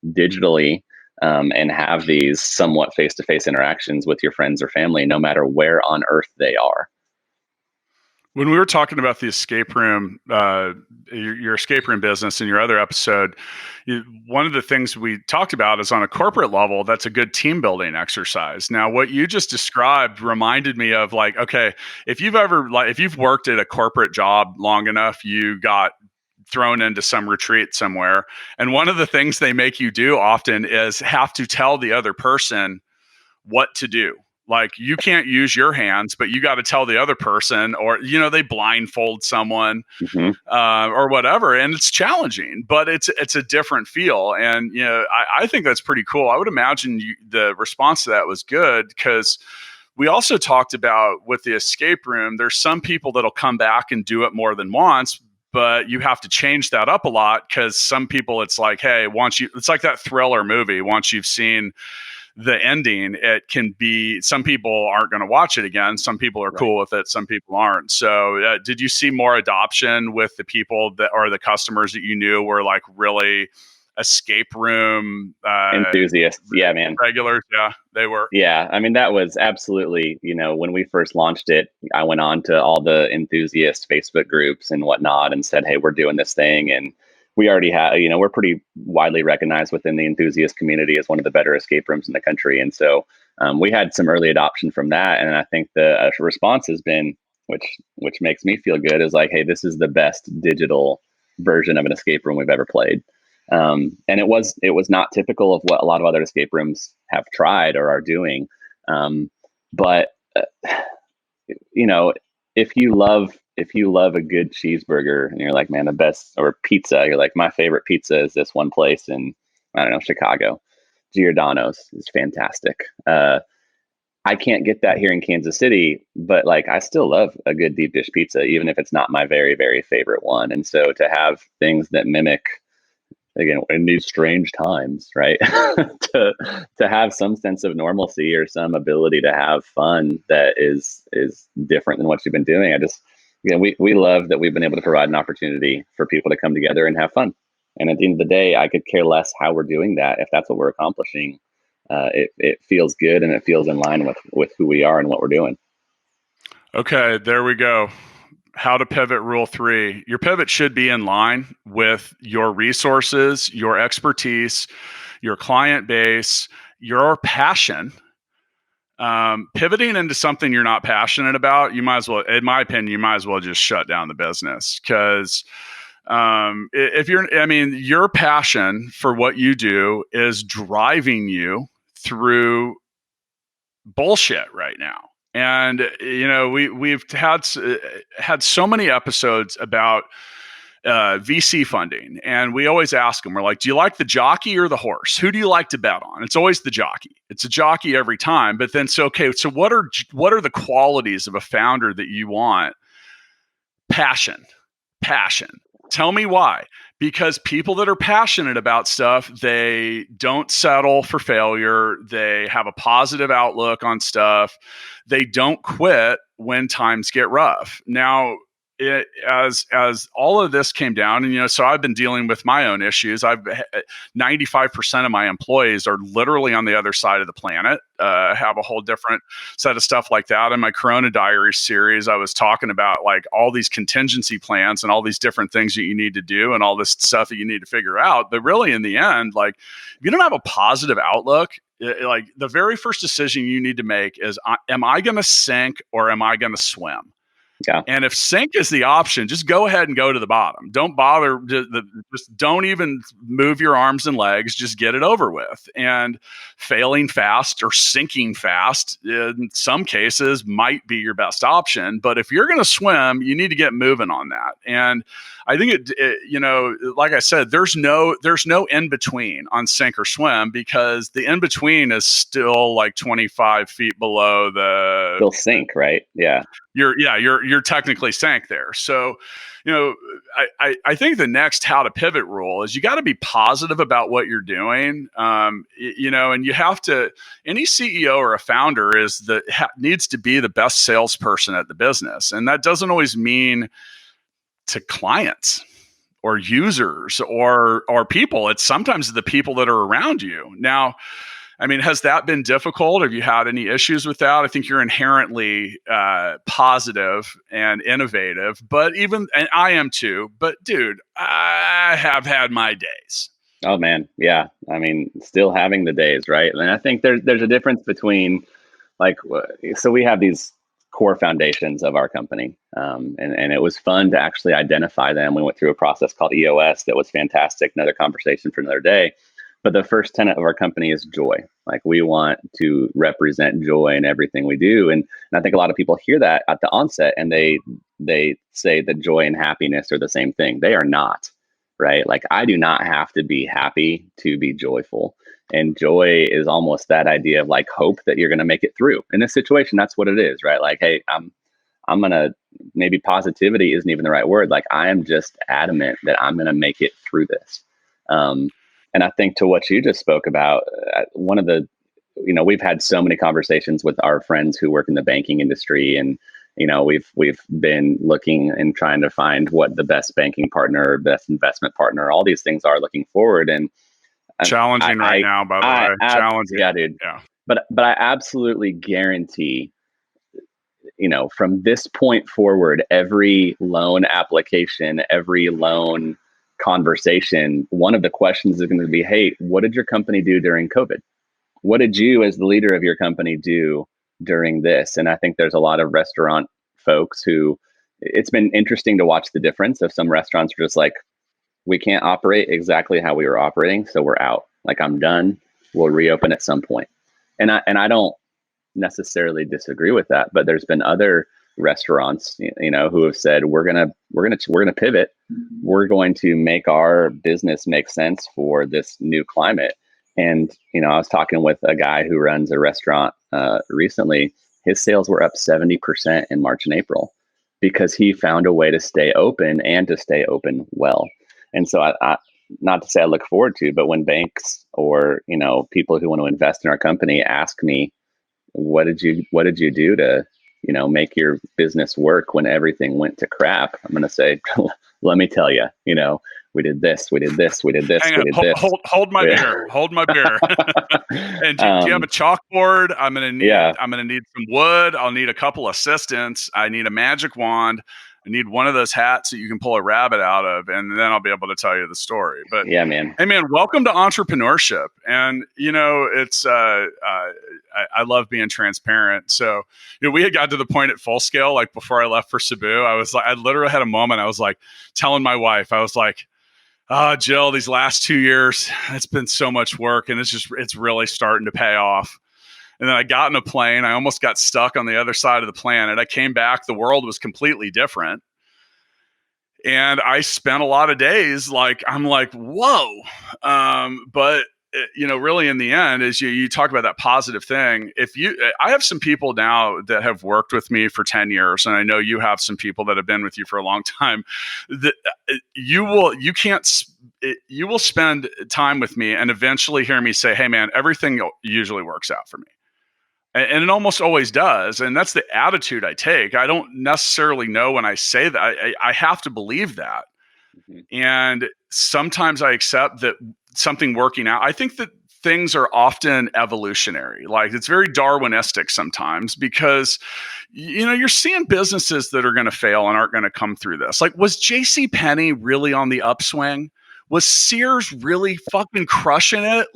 digitally and have these somewhat face-to-face interactions with your friends or family, no matter where on earth they are. When we were talking about the escape room, your escape room business in your other episode, one of the things we talked about is on a corporate level, that's a good team building exercise. Now, what you just described reminded me of like, okay, if you've worked at a corporate job long enough, you got thrown into some retreat somewhere. And one of the things they make you do often is have to tell the other person what to do. Like you can't use your hands, but you got to tell the other person, or, they blindfold someone or whatever. And it's challenging, but it's a different feel. And, I think that's pretty cool. I would imagine the response to that was good because we also talked about with the escape room, there's some people that'll come back and do it more than once, but you have to change that up a lot because some people it's like, hey, it's like that thriller movie. Once you've seen the ending, it can be, some people aren't going to watch it again. Some people are cool with it. Some people aren't. So did you see more adoption with the people that are the customers that you knew were like really escape room enthusiasts? Yeah, man. Regulars. Yeah, they were. Yeah. I mean, that was absolutely, when we first launched it, I went on to all the enthusiast Facebook groups and whatnot and said, hey, we're doing this thing. And we already have, we're pretty widely recognized within the enthusiast community as one of the better escape rooms in the country. And so we had some early adoption from that. And I think the response has been, which makes me feel good, is like, hey, this is the best digital version of an escape room we've ever played. And it was not typical of what a lot of other escape rooms have tried or are doing. But if you love if you love a good cheeseburger and you're like, man, the best, or pizza, you're like, my favorite pizza is this one place in, I don't know, Chicago. Giordano's is fantastic. I can't get that here in Kansas City, but like I still love a good deep dish pizza, even if it's not my very, very favorite one. And so to have things that mimic, again, in these strange times, right? to have some sense of normalcy or some ability to have fun that is different than what you've been doing. We love that we've been able to provide an opportunity for people to come together and have fun. And at the end of the day, I could care less how we're doing that. If that's what we're accomplishing, it feels good and it feels in line with who we are and what we're doing. Okay, there we go. How to pivot rule 3. Your pivot should be in line with your resources, your expertise, your client base, your passion. Pivoting into something you're not passionate about, you might as well, in my opinion, you might as well just shut down the business. Because if your passion for what you do is driving you through bullshit right now. And we've had so many episodes about VC funding, and we always ask them, we're like, do you like the jockey or the horse? Who do you like to bet on? It's always the jockey. It's a jockey every time. But then, so what are the qualities of a founder that you want? Passion. Tell me why. Because people that are passionate about stuff, they don't settle for failure. They have a positive outlook on stuff. They don't quit when times get rough. Now, as all of this came down, and so I've been dealing with my own issues. 95% of my employees are literally on the other side of the planet. Have a whole different set of stuff like that. In my Corona Diary series, I was talking about like all these contingency plans and all these different things that you need to do and all this stuff that you need to figure out. But really, in the end, like if you don't have a positive outlook, like the very first decision you need to make is, am I going to sink or am I going to swim? Yeah. And if sink is the option, just go ahead and go to the bottom. Don't bother. Just don't even move your arms and legs. Just get it over with. And failing fast or sinking fast, in some cases, might be your best option. But if you're going to swim, you need to get moving on that. And I think like I said, there's no in between on sink or swim, because the in between is still like 25 feet below the. Still sink, right? Yeah. You're technically sank there. So, I think the next how to pivot rule is you got to be positive about what you're doing. And you have to, any CEO or a founder needs to be the best salesperson at the business. And that doesn't always mean to clients or users or people. It's sometimes the people that are around you. Now, I mean, has that been difficult? Have you had any issues with that? I think you're inherently positive and innovative, and I am too. But dude, I have had my days. Oh man, yeah. I mean, still having the days, right? And I think there's a difference between so we have these core foundations of our company, and it was fun to actually identify them. We went through a process called EOS that was fantastic. Another conversation for another day. But the first tenet of our company is joy. Like we want to represent joy in everything we do. And I think a lot of people hear that at the onset and they say that joy and happiness are the same thing. They are not, right? Like I do not have to be happy to be joyful. And joy is almost that idea of like hope that you're going to make it through. In this situation, that's what it is, right? Like, hey, I'm going to, maybe positivity isn't even the right word. Like I am just adamant that I'm going to make it through this. And I think to what you just spoke about, one of the, we've had so many conversations with our friends who work in the banking industry, and we've been looking and trying to find what the best banking partner, best investment partner, all these things are looking forward. And challenging right now, by the way, challenging. Yeah, dude. Yeah. But I absolutely guarantee, from this point forward, every loan application, every loan conversation, one of the questions is going to be, hey, what did your company do during COVID? What did you as the leader of your company do during this? And I think there's a lot of restaurant folks who, it's been interesting to watch the difference of some restaurants are just like, we can't operate exactly how we were operating, so we're out. Like I'm done. We'll reopen at some point. And I don't necessarily disagree with that, but there's been other restaurants, who have said, we're going to pivot. We're going to make our business make sense for this new climate. And, I was talking with a guy who runs a restaurant recently. His sales were up 70% in March and April because he found a way to stay open and to stay open well. And so I not to say I look forward to, but when banks or, people who want to invest in our company ask me, what did you do to, make your business work when everything went to crap? I'm going to say, let me tell you, we did this, we did this, we did this, Hang we on, did this. Hold my beer. Hold my beer. And do you have a chalkboard? I'm gonna need some wood. I'll need a couple assistants. I need a magic wand. I need one of those hats that you can pull a rabbit out of, and then I'll be able to tell you the story. But yeah, man. Hey, man, welcome to entrepreneurship. And it's I love being transparent. So we had got to the point at Full Scale, like before I left for Cebu. I literally had a moment. I was like telling my wife, I was like, "Oh, Jill, these last 2 years, it's been so much work, and it's really starting to pay off." And then I got in a plane. I almost got stuck on the other side of the planet. I came back. The world was completely different. And I spent a lot of days I'm like, whoa. But really in the end, is you talk about that positive thing. I have some people now that have worked with me for 10 years, and I know you have some people that have been with you for a long time, that you will spend time with me and eventually hear me say, "Hey man, everything usually works out for me." And it almost always does. And that's the attitude I take. I don't necessarily know when I say that. I have to believe that. Mm-hmm. And sometimes I accept that something working out. I think that things are often evolutionary. Like it's very Darwinistic sometimes because, you're seeing businesses that are going to fail and aren't going to come through this. Like, was JCPenney really on the upswing? Was Sears really fucking crushing it?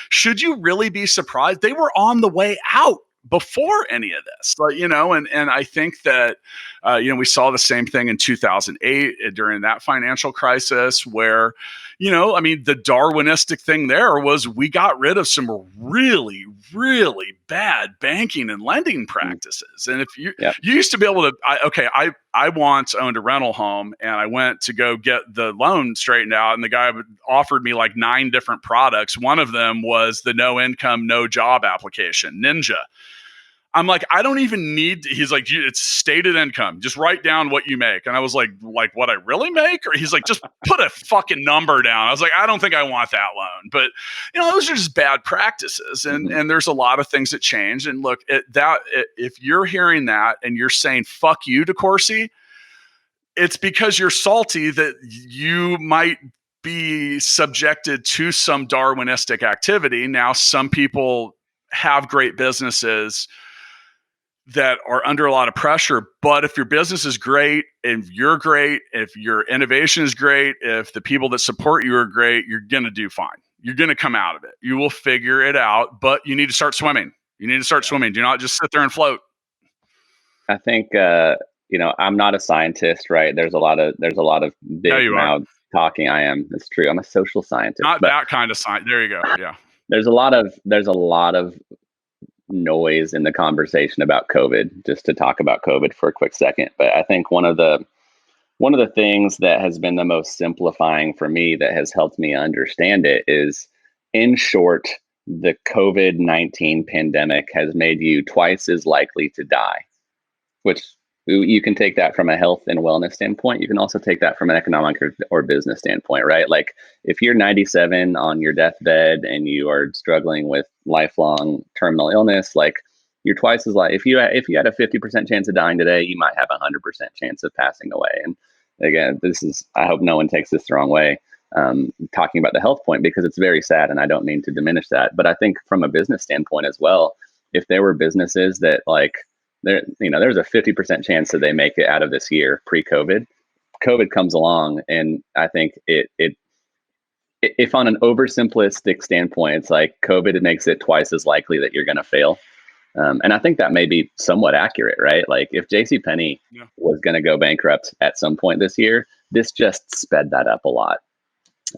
Should you really be surprised? They were on the way out before any of this, and I think that, we saw the same thing in 2008 during that financial crisis where, the Darwinistic thing there was we got rid of some really, really bad banking and lending practices. And if you used to be able to, I once owned a rental home and I went to go get the loan straightened out, and the guy offered me like 9 different products. One of them was the no income, no job application, Ninja. I'm like, I don't even need to. He's like, it's stated income. Just write down what you make. And I was like what I really make? Or he's like, just put a fucking number down. I was like, I don't think I want that loan. But, those are just bad practices. And there's a lot of things that change. And look, if you're hearing that and you're saying, fuck you, DeCoursey, it's because you're salty that you might be subjected to some Darwinistic activity. Now, some people have great businesses that are under a lot of pressure. But if your business is great, if you're great, if your innovation is great, if the people that support you are great, you're going to do fine. You're going to come out of it. You will figure it out, but you need to start swimming. Swimming. Do not just sit there and float. I think, I'm not a scientist, right? There's a lot of big mouths talking. I am. It's true. I'm a social scientist. Not that kind of science. There you go. Yeah. There's a lot of noise in the conversation about COVID, just to talk about COVID for a quick second. But I think one of the things that has been the most simplifying for me that has helped me understand it is, in short, the COVID-19 pandemic has made you twice as likely to die, which you can take that from a health and wellness standpoint. You can also take that from an economic or business standpoint, right? Like if you're 97 on your deathbed and you are struggling with lifelong terminal illness, like you're twice as likely. If you had a 50% chance of dying today, you might have a 100% chance of passing away. And again, I hope no one takes this the wrong way, talking about the health point, because it's very sad and I don't mean to diminish that. But I think from a business standpoint as well, if there were businesses that there's a 50% chance that they make it out of this year pre-COVID. COVID comes along, and I think if on an oversimplistic standpoint, it's like COVID makes it twice as likely that you're going to fail. And I think that may be somewhat accurate, right? Like if JCPenney was going to go bankrupt at some point this year, this just sped that up a lot.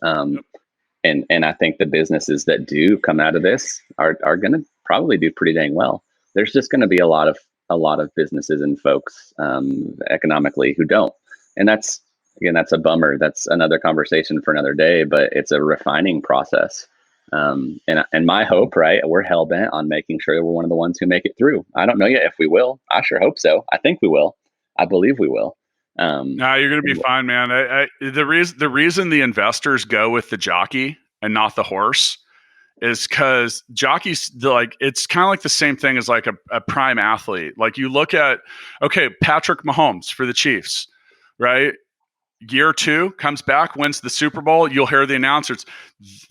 And I think the businesses that do come out of this are going to probably do pretty dang well. There's just going to be a lot of a lot of businesses and folks economically who don't. And that's a bummer. That's another conversation for another day, but it's a refining process. And my hope, right, we're hell bent on making sure we're one of the ones who make it through. I don't know yet if we will. I sure hope so. I think we will. I believe we will. No, you're going to be fine, man. The reason the investors go with the jockey and not the horse is because jockeys, like, it's kind of like the same thing as like a prime athlete. Like, you look at, okay, Patrick Mahomes for the Chiefs, right? Year 2 comes back, wins the Super Bowl. You'll hear the announcers.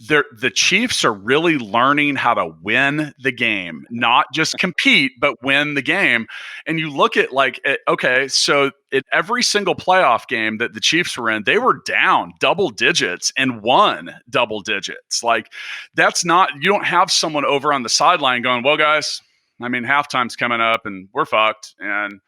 The Chiefs are really learning how to win the game, not just compete, but win the game. And you look at okay, so in every single playoff game that the Chiefs were in, they were down double digits and won double digits. Like, that's not, you don't have someone over on the sideline going, well, guys, I mean, halftime's coming up and we're fucked. And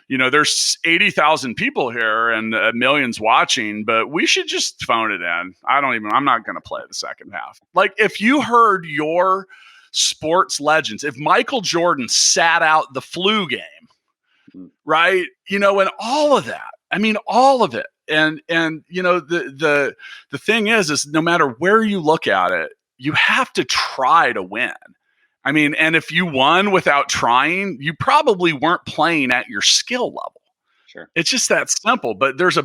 there's 80,000 people here and millions watching, but we should just phone it in. I'm not going to play the second half. Like, if you heard your sports legends, if Michael Jordan sat out the flu game, right? And all of that, I mean, all of it. And the thing is no matter where you look at it, you have to try to win. I mean, and if you won without trying, you probably weren't playing at your skill level. Sure. It's just that simple. But there's a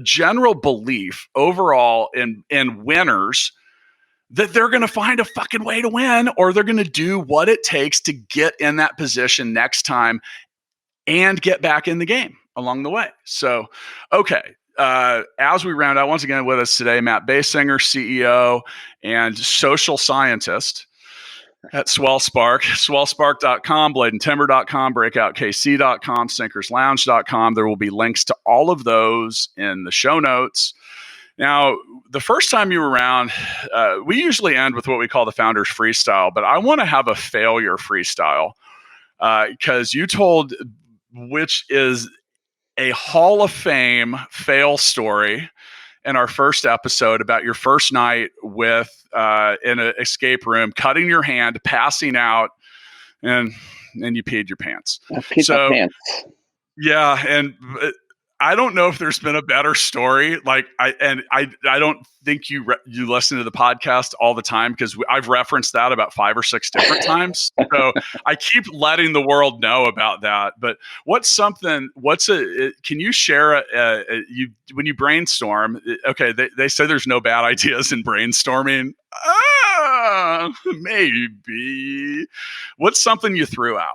general belief overall in winners that they're going to find a fucking way to win, or they're going to do what it takes to get in that position next time and get back in the game along the way. So, okay. As we round out, once again with us today, Matt Baysinger, CEO and social scientist at Swell Spark, swellspark.com, bladeandtimber.com, breakoutkc.com, sinkerslounge.com. There will be links to all of those in the show notes. Now, the first time you were around, we usually end with what we call the Founders Freestyle, but I want to have a failure freestyle because you told, which is a Hall of Fame fail story in our first episode about your first night with in an escape room, cutting your hand, passing out, and you peed your pants. I peed my pants. Yeah, and I don't know if there's been a better story. Like, I don't think you listen to the podcast all the time because I've referenced that about 5 or 6 different times. So I keep letting the world know about that. But can you share when you brainstorm? Okay, they say there's no bad ideas in brainstorming. Maybe. What's something you threw out?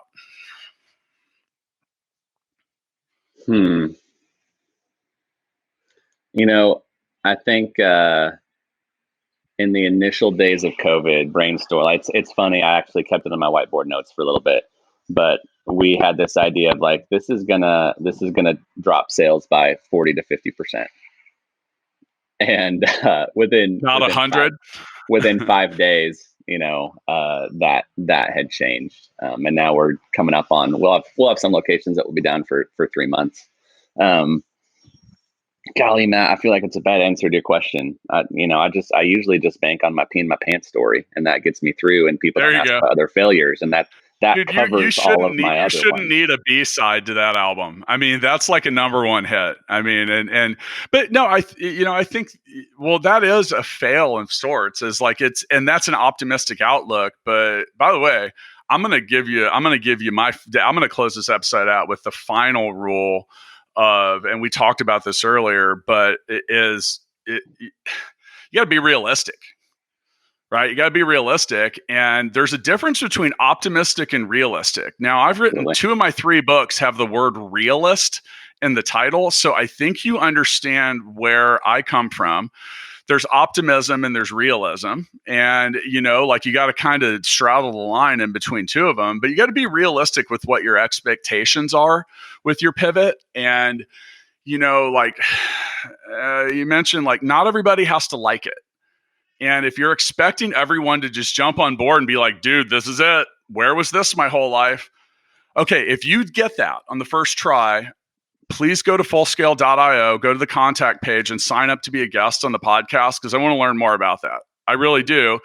I think in the initial days of COVID, brainstorm. It's funny. I actually kept it on my whiteboard notes for a little bit, but we had this idea of like, this is gonna drop sales by 40 to 50%, and within 100, within 5 days, that had changed, and now we're coming up on we'll have some locations that will be down for 3 months. Golly, Matt, I feel like it's a bad answer to your question. I usually just bank on my peeing my pants story, and that gets me through. And people don't ask about other failures, and that Dude, covers all of my other ones. You shouldn't need a B-side to that album. I mean, that's like a #1 hit. I mean, but no, I think, well, that is a fail of sorts. And that's an optimistic outlook. But by the way, I'm going to close this episode out with the final rule of, and we talked about this earlier, but you got to be realistic, right? You got to be realistic. And there's a difference between optimistic and realistic. Now, I've written 2 of my 3 books have the word realist in the title. So I think you understand where I come from. There's optimism and there's realism. And, you got to kind of straddle the line in between 2 of them, but you got to be realistic with what your expectations are with your pivot. And, you mentioned, like, not everybody has to like it. And if you're expecting everyone to just jump on board and be like, dude, this is it. Where was this my whole life? Okay, if you get that on the first try, please go to fullscale.io, go to the contact page and sign up to be a guest on the podcast, because I want to learn more about that. I really do.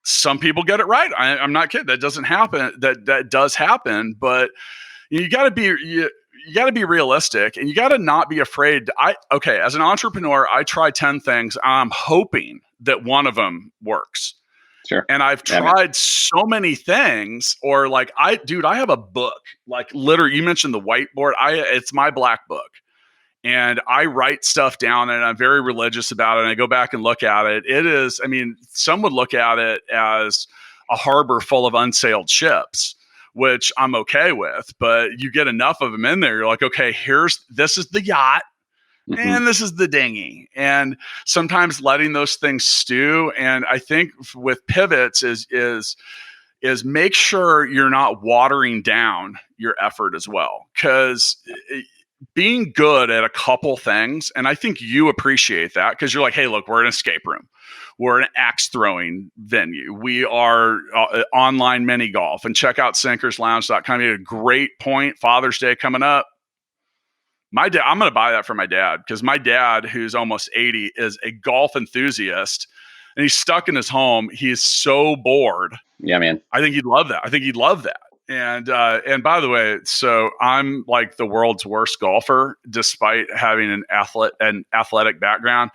Some people get it right. I'm not kidding. That doesn't happen. That does happen. But, You got to be you got to be realistic, and you got to not be afraid. As an entrepreneur, I try 10 things. I'm hoping that one of them works. Sure. And I've tried so many things, or like I have a book, like literally, you mentioned the whiteboard. It's my black book, and I write stuff down, and I'm very religious about it. And I go back and look at it. It is, I mean, some would look at it as a harbor full of unsailed ships, which I'm okay with, but you get enough of them in there. You're like, okay, this is the yacht. And this is the dinghy. And sometimes letting those things stew. And I think with pivots is make sure you're not watering down your effort as well. Because being good at a couple things, and I think you appreciate that, because you're like, hey, look, we're an escape room. We're an axe throwing venue. We are online mini golf. And check out sinkerslounge.com. You had a great point. Father's Day coming up. My dad, I'm going to buy that for my dad, because my dad, who's almost 80, is a golf enthusiast, and he's stuck in his home. He's so bored. Yeah, man. I think he'd love that. And by the way, so I'm like the world's worst golfer, despite having an athletic background.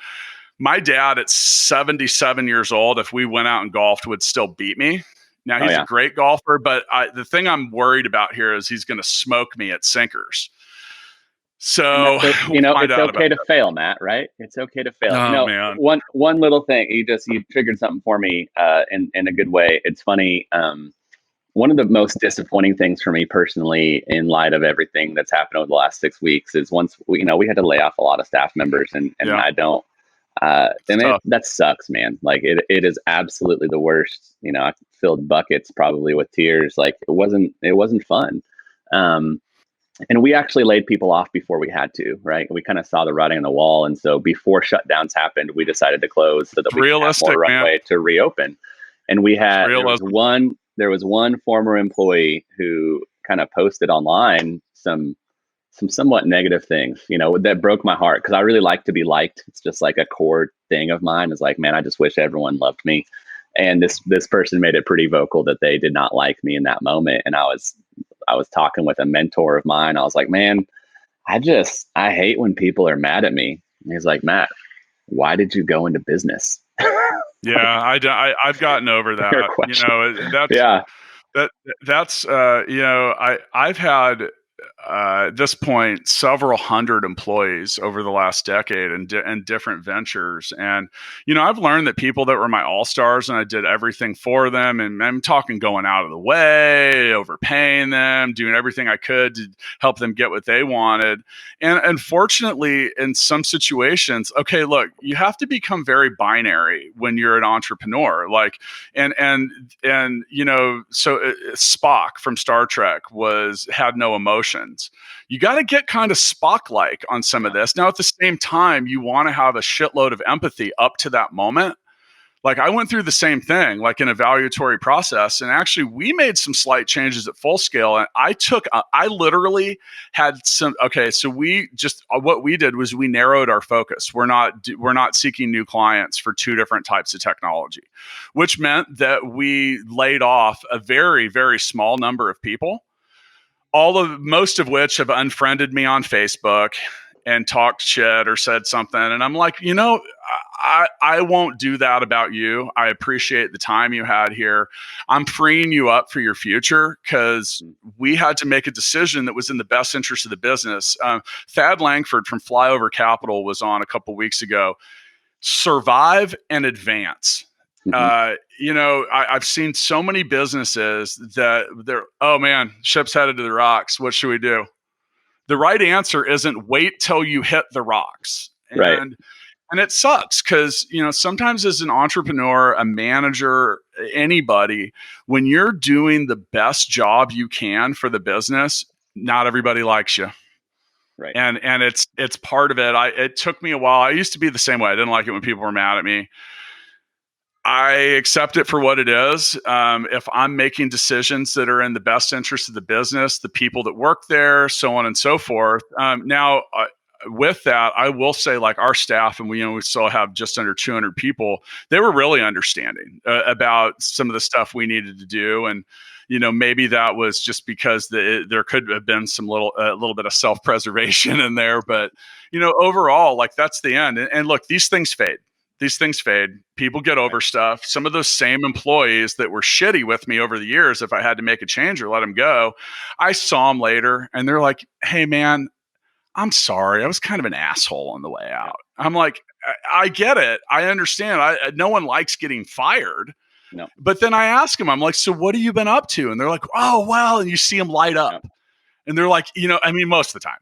My dad at 77 years old, if we went out and golfed, would still beat me. Now he's a great golfer, but the thing I'm worried about here is he's going to smoke me at sinkers. So it's okay to fail, Matt, right? It's okay to fail. Oh, man. One little thing, you triggered something for me in a good way. It's funny. One of the most disappointing things for me personally, in light of everything that's happened over the last 6 weeks, is once we had to lay off a lot of staff members, and I don't. That sucks, man. Like it is absolutely the worst. I filled buckets probably with tears. Like it wasn't fun. And we actually laid people off before we had to, right? We kind of saw the writing on the wall. And so before shutdowns happened, we decided to close so that we could have more runway to reopen. And we had, there was one former employee who kind of posted online some somewhat negative things, that broke my heart, because I really like to be liked. It's just like a core thing of mine, is like, man, I just wish everyone loved me. And this person made it pretty vocal that they did not like me in that moment. And I was talking with a mentor of mine. I was like, man, I hate when people are mad at me. And he's like, Matt, why did you go into business? Yeah, I've gotten over that. I've had at this point several hundred employees over the last decade and different ventures. And, I've learned that people that were my all-stars and I did everything for them, and I'm talking going out of the way, overpaying them, doing everything I could to help them get what they wanted. And unfortunately, in some situations, okay, look, you have to become very binary when you're an entrepreneur. Like, so Spock from Star Trek had no emotions. You got to get kind of Spock-like on some of this. Now, at the same time, you want to have a shitload of empathy up to that moment. Like I went through the same thing, like an evaluatory process. And actually we made some slight changes at Full Scale. And I literally had so what we did was we narrowed our focus. We're not seeking new clients for 2 different types of technology, which meant that we laid off a very, very small number of people. Most of which have unfriended me on Facebook and talked shit or said something. And I'm like, I won't do that about you. I appreciate the time you had here. I'm freeing you up for your future, because we had to make a decision that was in the best interest of the business. Thad Langford from Flyover Capital was on a couple weeks ago. Survive and advance. I've seen so many businesses that oh man, ship's headed to the rocks. What should we do? The right answer isn't wait till you hit the rocks. Right. And it sucks, because, sometimes as an entrepreneur, a manager, anybody, when you're doing the best job you can for the business, not everybody likes you. Right. And it's part of it. It took me a while. I used to be the same way. I didn't like it when people were mad at me. I accept it for what it is. If I'm making decisions that are in the best interest of the business, the people that work there, so on and so forth. Now, with that, I will say, like our staff, and we still have just under 200 people. They were really understanding about some of the stuff we needed to do, and maybe that was just because there could have been a little bit of self-preservation in there, but overall, like, that's the end. And look, these things fade. People get over stuff. Some of those same employees that were shitty with me over the years, if I had to make a change or let them go, I saw them later and they're like, hey man, I'm sorry. I was kind of an asshole on the way out. I'm like, I get it. I understand. No one likes getting fired. No. But then I ask them, I'm like, so what have you been up to? And they're like, oh, well, and you see them light up. Yeah. And they're like, most of the time,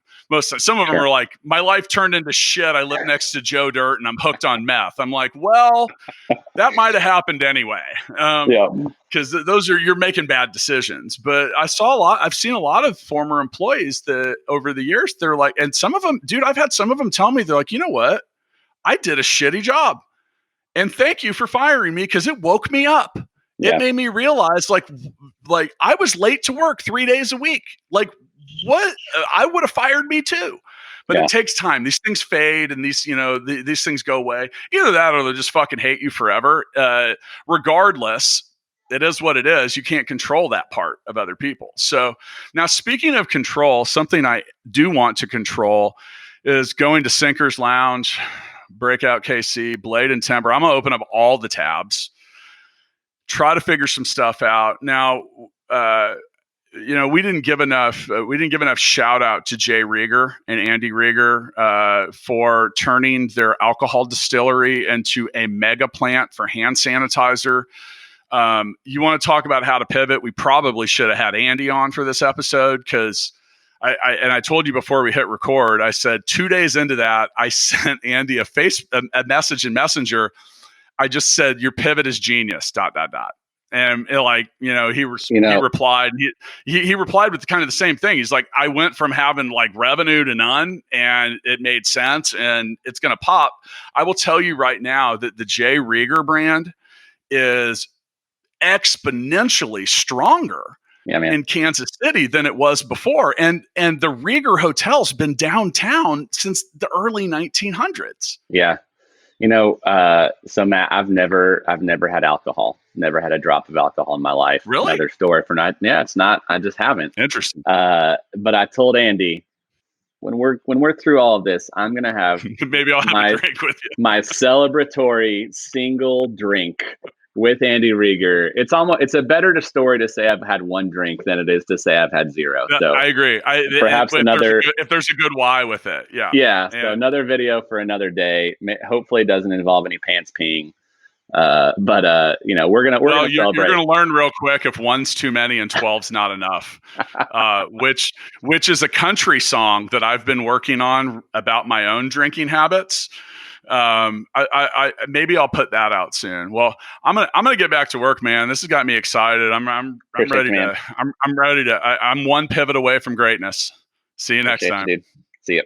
some of them are like, my life turned into shit. I live next to Joe Dirt and I'm hooked on meth. I'm like, well, that might have happened anyway. Because you're making bad decisions. But I've seen a lot of former employees that over the years, they're like, and some of them, dude, I've had some of them tell me, they're like, you know what? I did a shitty job. And thank you for firing me because it woke me up. Yeah. It made me realize like I was late to work 3 days a week. Like, what? I would have fired me too. But it takes time. These things fade and these things go away. Either that or they'll just fucking hate you forever. Regardless, it is what it is. You can't control that part of other people. So now, speaking of control, something I do want to control is going to Sinker's Lounge, Breakout KC, Blade and Timber. I'm going to open up all the tabs, try to figure some stuff out. Now, we didn't give enough shout out to Jay Rieger and Andy Rieger for turning their alcohol distillery into a mega plant for hand sanitizer. You want to talk about how to pivot? We probably should have had Andy on for this episode because I told you before we hit record, I said 2 days into that, I sent Andy a message in Messenger. I just said, your pivot is genius, ... And he replied, he replied with kind of the same thing. He's like, I went from having like revenue to none and it made sense and it's going to pop. I will tell you right now that the Jay Rieger brand is exponentially stronger in Kansas City than it was before. And the Rieger Hotel's been downtown since the early 1900s. Yeah. So Matt, I've never had alcohol, never had a drop of alcohol in my life. Really? Another story for night. Yeah, it's not, I just haven't. Interesting. But I told Andy, when we're through all of this, I'm going to have maybe I'll have a drink with you. My celebratory single drink with Andy Rieger. It's a better story to say I've had one drink than it is to say I've had zero. So I agree. Perhaps if there's a good why with it. Yeah. Yeah. So another video for another day. Hopefully it doesn't involve any pants peeing. But we're gonna celebrate. You're gonna learn real quick if one's too many and 12's not enough. Which is a country song that I've been working on about my own drinking habits. I maybe I'll put that out soon. Well, I'm gonna get back to work, man. This has got me excited. I'm ready to. I'm one pivot away from greatness. See you next time. Dude. See you.